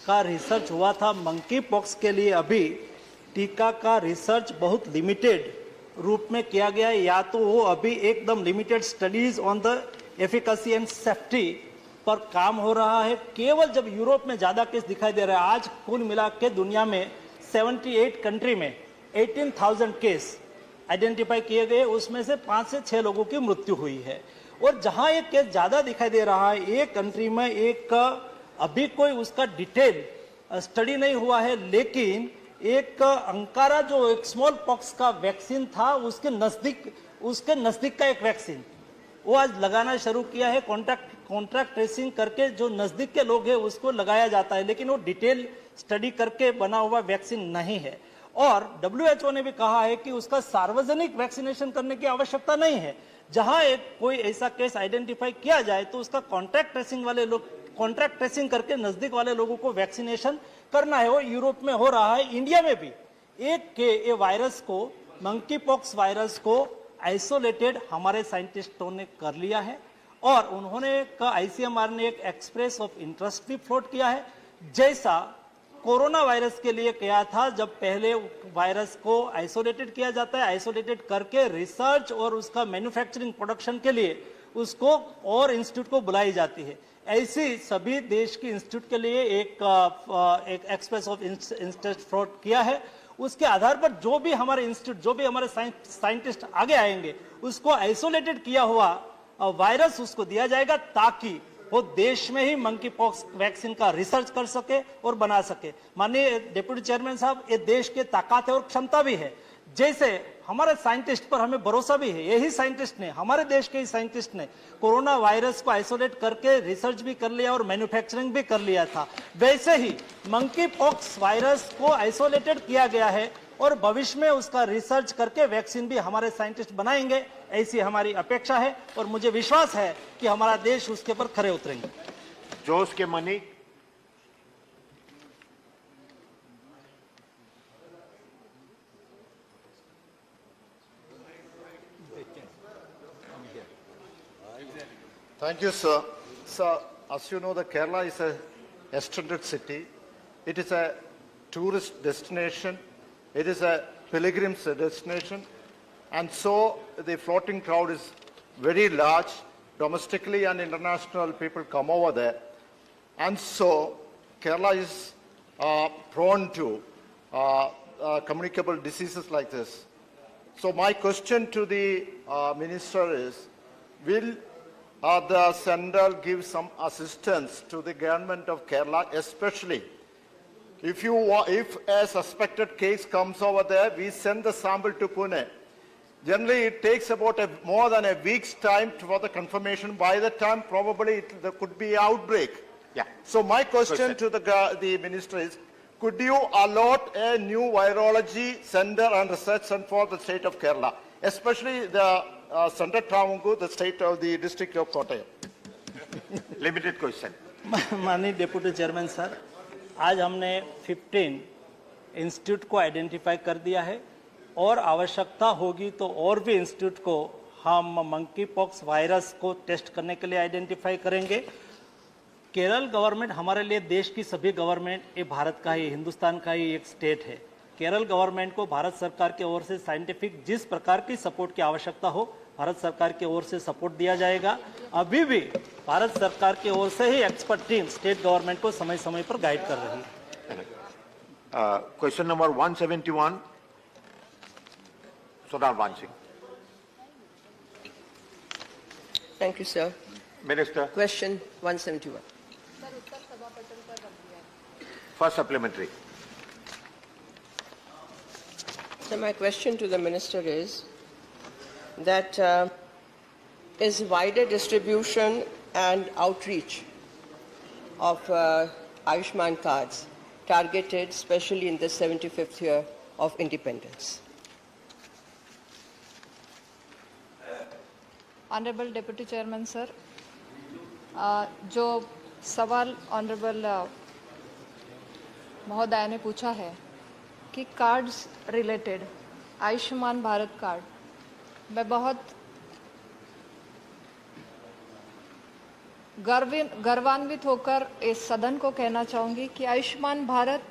का रिसर्च हुआ था। मंकी पॉक्स के लिए अभी टीका का रिसर्च बहुत लिमिटेड रूप में किया गया है, या तो वो अभी एकदम limited studies on the efficacy and safety पर काम हो रहा है। केवल जब यूरोप में ज़्यादा केस दिखाई दे रहा है, आज कुल मिला के दुनिया में 78 कंट्री में 18,000 केस आइडेंटिफाई किए गए, उसमें से 5 से 6 लोगों की मृत्यु हुई है। और जहां एक केस ज्यादा दिखाई दे रहा है, एक कंट्री में एक अभी कोई उसका डिटेल स्टडी नहीं हुआ है, लेकिन एक अंकारा जो एक स्मॉल पॉक्स का वैक्सीन था उसके नजदीक का एक वैक्सीन वो आज लगाना शुरू किया है। कॉन्ट्रैक्ट ट्रेसिंग करके जो नजदीक के लोग हैं उसको लगाया जाता है, लेकिन वो डिटेल स्टडी करके बना हुआ वैक्सीन नहीं है। और WHO ने भी कहा है कि उसका सार्वजनिक वैक्सीनेशन करने की आवश्यकता नहीं है। जहां कोई ऐसा केस आइडेंटिफाई किया जाए तो उसका कॉन्ट्रैक्ट ट्रेसिंग करके नजदीक वाले लोगों को वैक्सीनेशन करना है। वो यूरोप में हो रहा है, इंडिया में भी ये वायरस को, मंकी पॉक्स वायरस को आइसोलेटेड हमारे साइंटिस्टों ने कर लिया है और उन्होंने ICMR ने एक एक्सप्रेस ऑफ इंटरेस्ट भी फ्लोट किया है, जैसा कोरोना वायरस के लिए किया था। जब पहले वायरस को आइसोलेटेड किया जाता है, आइसोलेटेड करके रिसर्च और उसका मैन्युफैक्चरिंग प्रोडक्शन के लिए उसको और इंस्टीट्यूट को बुलाई जाती है। ऐसी सभी देश की इंस्टीट्यूट के लिए एक एक्सप्रेस ऑफ इंटरेस्ट फ्लोट किया है। उसके आधार पर जो भी हमारे इंस्टीट्यूट, जो भी हमारे साइंटिस्ट आगे आएंगे, उसको आइसोलेटेड किया हुआ वायरस उसको दिया जाएगा ताकि वो देश में ही मंकी पॉक्स वैक्सीन का रिसर्च कर सके और बना सके। माननीय डिप्टी चेयरमैन साहब, ये देश की ताकत है और क्षमता भी है। जैसे हमारे साइंटिस्ट पर हमें भरोसा भी है, यही साइंटिस्ट ने, हमारे देश के ही साइंटिस्ट ने कोरोना वायरस को आइसोलेट करके रिसर्च भी कर लिया और मैन्युफैक्चरिंग भी कर लिया था, वैसे ही मंकी पॉक्स वायरस को आइसोलेटेड किया गया है और भविष्य में उसका रिसर्च करके वैक्सीन भी हमारे साइंटिस्ट बनाएंगे, ऐसी हमारी अपेक्षा है और मुझे विश्वास है कि हमारा देश उसके पर खरे उतरेंगे। जोश के money. Thank you, sir. Sir, as you know, the Kerala is a extended city. It is a tourist destination. It is a pilgrim's destination. And so the floating crowd is very large. Domestically and international people come over there. And so Kerala is prone to communicable diseases like this. So my question to the minister is, will the central give some assistance to the government of Kerala, especially if a suspected case comes over there, we send the sample to Pune. Generally, it takes about more than a week's time for the confirmation. By the time, probably there could be outbreak. Yeah. So my question to the minister is, could you allot a new virology center and research center for the state of Kerala, especially the Center Travancore, the state of the district of Kottayam? Limited question. माननीय deputy chairman sir, आज हमने 15 institute को identify कर दिया है और आवश्यकता होगी तो और भी इंस्टीट्यूट को हम मंकी पॉक्स वायरस को टेस्ट करने के लिए आइडेंटिफाई करेंगे। केरल गवर्नमेंट हमारे लिए देश की सभी गवर्नमेंट, ये भारत का ही, हिंदुस्तान का ही एक स्टेट है। केरल गवर्नमेंट को भारत सरकार की ओर से साइंटिफिक जिस प्रकार की सपोर्ट की आवश्यकता हो, भारत सरकार की ओर से सपोर्ट दिया जाएगा। अभी भी भारत सरकार की ओर से ही एक्सपर्ट टीम स्टेट गवर्नमेंट को समय समय पर गाइड कर रही है। Question number 171, Sodar Vansi. Thank you, sir. Minister. Question 171. First supplementary. So my question to the minister is that is wider distribution and outreach of Ayushman cards targeted especially in the 75th year of independence? Honorable Deputy Chairman, sir, जो सवाल honourable महोदय ने पूछा है कि cards related Ayushman Bharat card, मैं बहुत गर्वान्वित होकर इस सदन को कहना चाहूँगी कि आयुष्मान भारत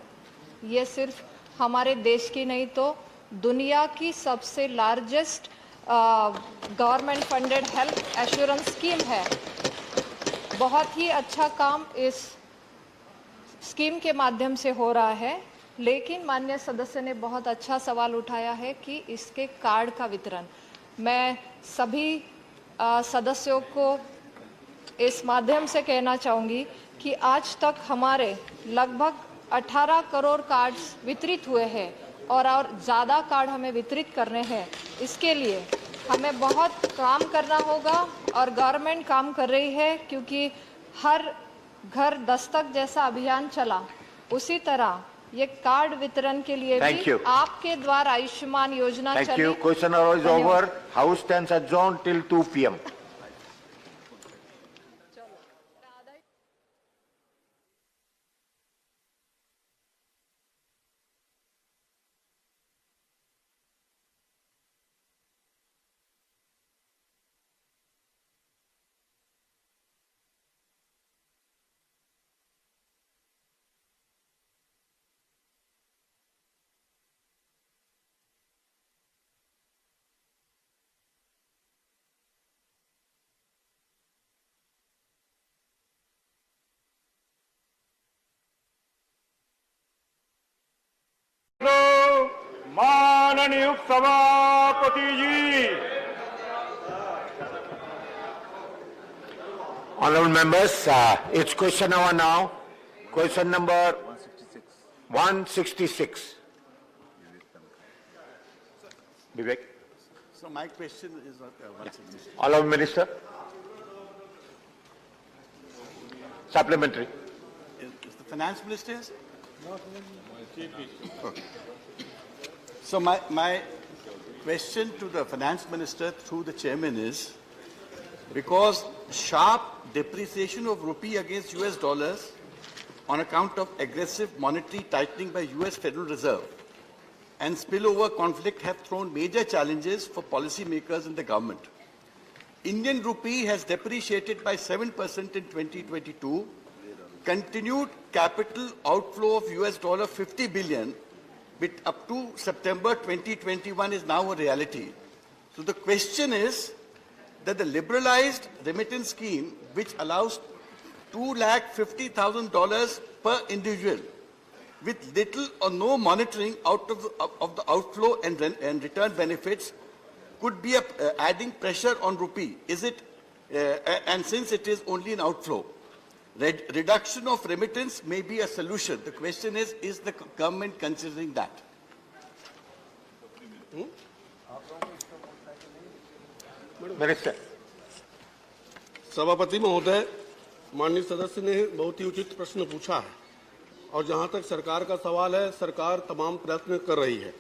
ये सिर्फ हमारे देश की नहीं तो दुनिया की सबसे largest government funded health assurance scheme है। बहुत ही अच्छा काम इस स्कीम के माध्यम से हो रहा है, लेकिन माननीय सदस्य ने बहुत अच्छा सवाल उठाया है कि इसके कार्ड का वितरण। मैं सभी सदस्यों को इस माध्यम से कहना चाहूँगी कि आज तक हमारे लगभग 18 करोड़ कार्ड्स वितरित हुए हैं और ज़्यादा कार्ड हमें वितरित करने हैं। इसके लिए हमें बहुत काम करना होगा और गवर्नमेंट काम कर रही है, क्योंकि हर घर दस्तक जैसा अभियान चला, उसी तरह ये कार्ड वितरण के लिए Thank भी you. आपके द्वारा आयुष्मान योजना Thank चली। you. Question hour is over. House stands adjourned till 2 p.m. माननीय सभापति जी। Honorable members, it's question hour now. Question number 166. Vivek. So my question is what 166. Honorable Minister. Supplementary. Is the finance minister here? Okay. So my question to the finance minister through the chairman is, because sharp depreciation of rupee against US dollars on account of aggressive monetary tightening by US Federal Reserve and spillover conflict have thrown major challenges for policymakers in the government. Indian rupee has depreciated by 7% in 2022. Continued capital outflow of US $50 billion up to September 2021 is now a reality. So the question is that the liberalized remittance scheme, which allows $250,000 per individual with little or no monitoring of the outflow and return benefits, could be adding pressure on rupee. Is it, and since it is only an outflow, reduction of remittance may be a solution. The question is the government considering that? Minister. सभापति महोदय, माननीय सदस्य ने बहुत ही उचित प्रश्न पूछा है और जहां तक सरकार का सवाल है, सरकार तमाम प्रयत्न कर रही है।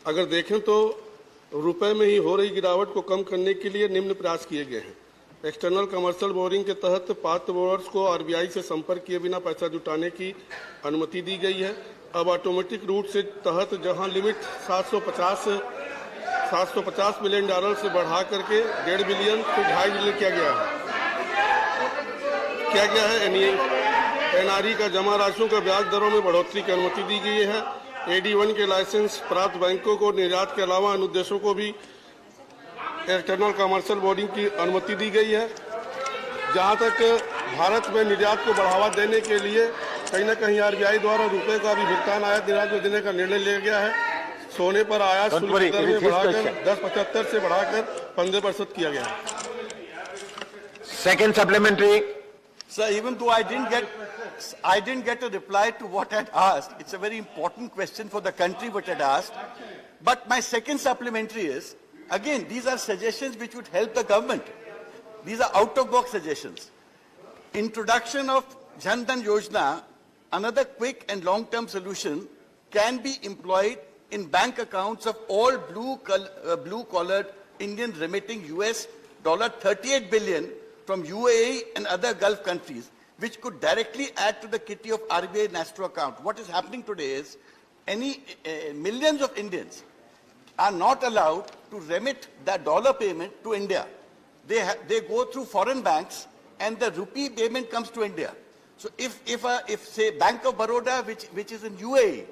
अगर देखें तो रुपए में ही हो रही गिरावट को कम करने के लिए निम्न प्रयास किए गए हैं। एक्सटर्नल कमर्शियल बोरिंग के तहत पात्र बोरर्स को आरबीआई से संपर्क किए बिना पैसा जुटाने की अनुमति दी गई है। अब ऑटोमेटिक रूट से तहत जहां लिमिट 750 मिलियन डॉलर से बढ़ा करके 1.5 बिलियन से 2.5 बिलियन किया गया है। एनआरई का जमा राशियों का ब्याज दरों में बढ़ोतरी की अनुमति दी गई है। AD1 के लाइसेंस प्राप्त बैंकों को निर्यात के अलावा अन्य उद्देश्यों को भी एक्सटर्नल कमर्शियल बोर्डिंग की अनुमति दी गई है। जहां तक भारत में निर्यात को बढ़ावा देने के लिए कहीं न कहीं आरबीआई द्वारा रुपए का भी भुगतान आयात निर्यात में देने का निर्णय लिया गया है। सोने पर आयात शुल्क दर में बढ़ाकर 10.75 से बढ़ाकर 15% किया गया है। Second supplementary. Sir, even though I didn't get a reply to what I had asked, it's a very important question for the country what I had asked. But my second supplementary is, again, these are suggestions which would help the government. These are out-of-box suggestions. Introduction of Jan Dhan Yojana, another quick and long-term solution, can be employed in bank accounts of all blue-collared Indians remitting US $38 billion from UAE and other Gulf countries, which could directly add to the kitty of RBI Nastro account. What is happening today is millions of Indians are not allowed to remit that dollar payment to India. They go through foreign banks and the rupee payment comes to India. So if say Bank of Baroda, which is in UAE,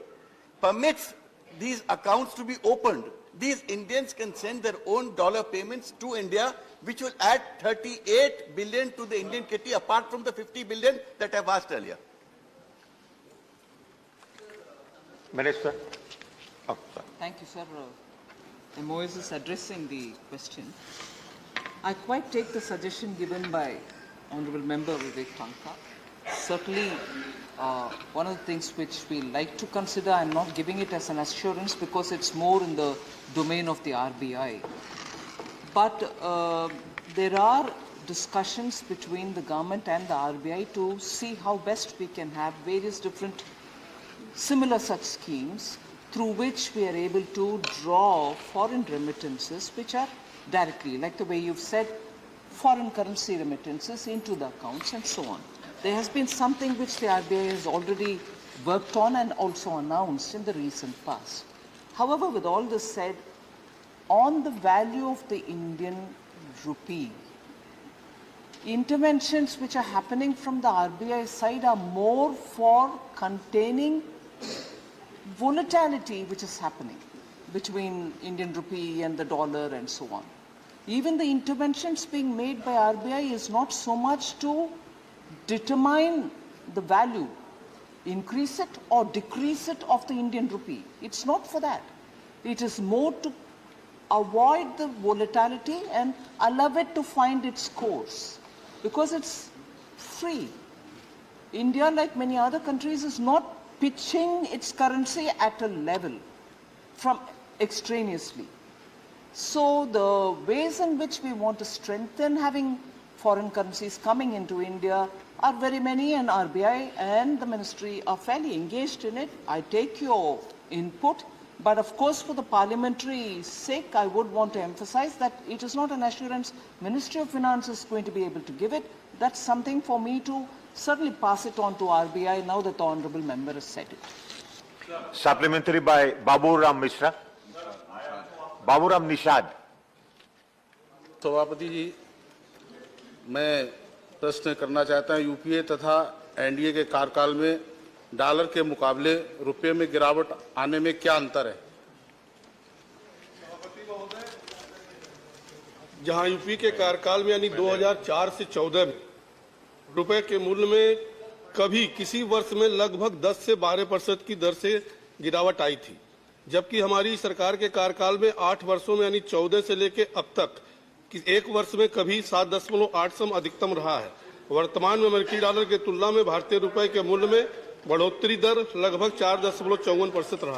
permits these accounts to be opened, these Indians can send their own dollar payments to India, which will add 38 billion to the Indian kitty apart from the 50 billion that I've asked earlier. Minister. Oh, Thank you, sir. MOS is addressing the question. I quite take the suggestion given by Honorable Member Vivek Tanka. certainly one of the things which we like to consider. I'm not giving it as an assurance because it's more in the domain of the RBI. But there are discussions between the government and the RBI to see how best we can have various different similar such schemes through which we are able to draw foreign remittances which are directly, like the way you've said, foreign currency remittances into the accounts and so on. There has been something which the RBI has already worked on and also announced in the recent past. However, with all this said, on the value of the Indian rupee, interventions which are happening from the RBI side are more for containing volatility which is happening between Indian rupee and the dollar and so on. Even the interventions being made by RBI is not so much to determine the value, increase it or decrease it of the Indian rupee. It's not for that. It is more to avoid the volatility and allow it to find its course because it's free. India, like many other countries, is not pitching its currency at a level from extraneously. So the ways in which we want to strengthen having foreign currencies coming into India are very many, and RBI and the ministry are fairly engaged in it. I take your input, but of course for the parliamentary sake, I would want to emphasize that it is not an assurance Ministry of Finance is going to be able to give it. That's something for me to certainly pass it on to RBI now that the Honourable Member has said it. Supplementary by Babu Ram Mishra. Babu Ram Nishad. सभापति जी, मैं प्रश्न करना चाहता हूं। UPA तथा NDA के कार्यकाल में डॉलर के मुकाबले रुपये में गिरावट आने में क्या अंतर है? जहां यूपी के कार्यकाल में यानी 2004 से 14 में रुपए के मूल्य में कभी किसी वर्ष में लगभग 10 से 12% की दर से गिरावट आई थी, जबकि हमारी सरकार के कार्यकाल में 8 वर्षों में यानी 14 से लेकर अब तक एक वर्ष में कभी 7.8 अधिकतम रहा है। वर्तमान में अमेरिकी डॉलर की तुलना में भारतीय रुपए के मूल्य में बढ़ोतरी दर लगभग 4.54% रहा।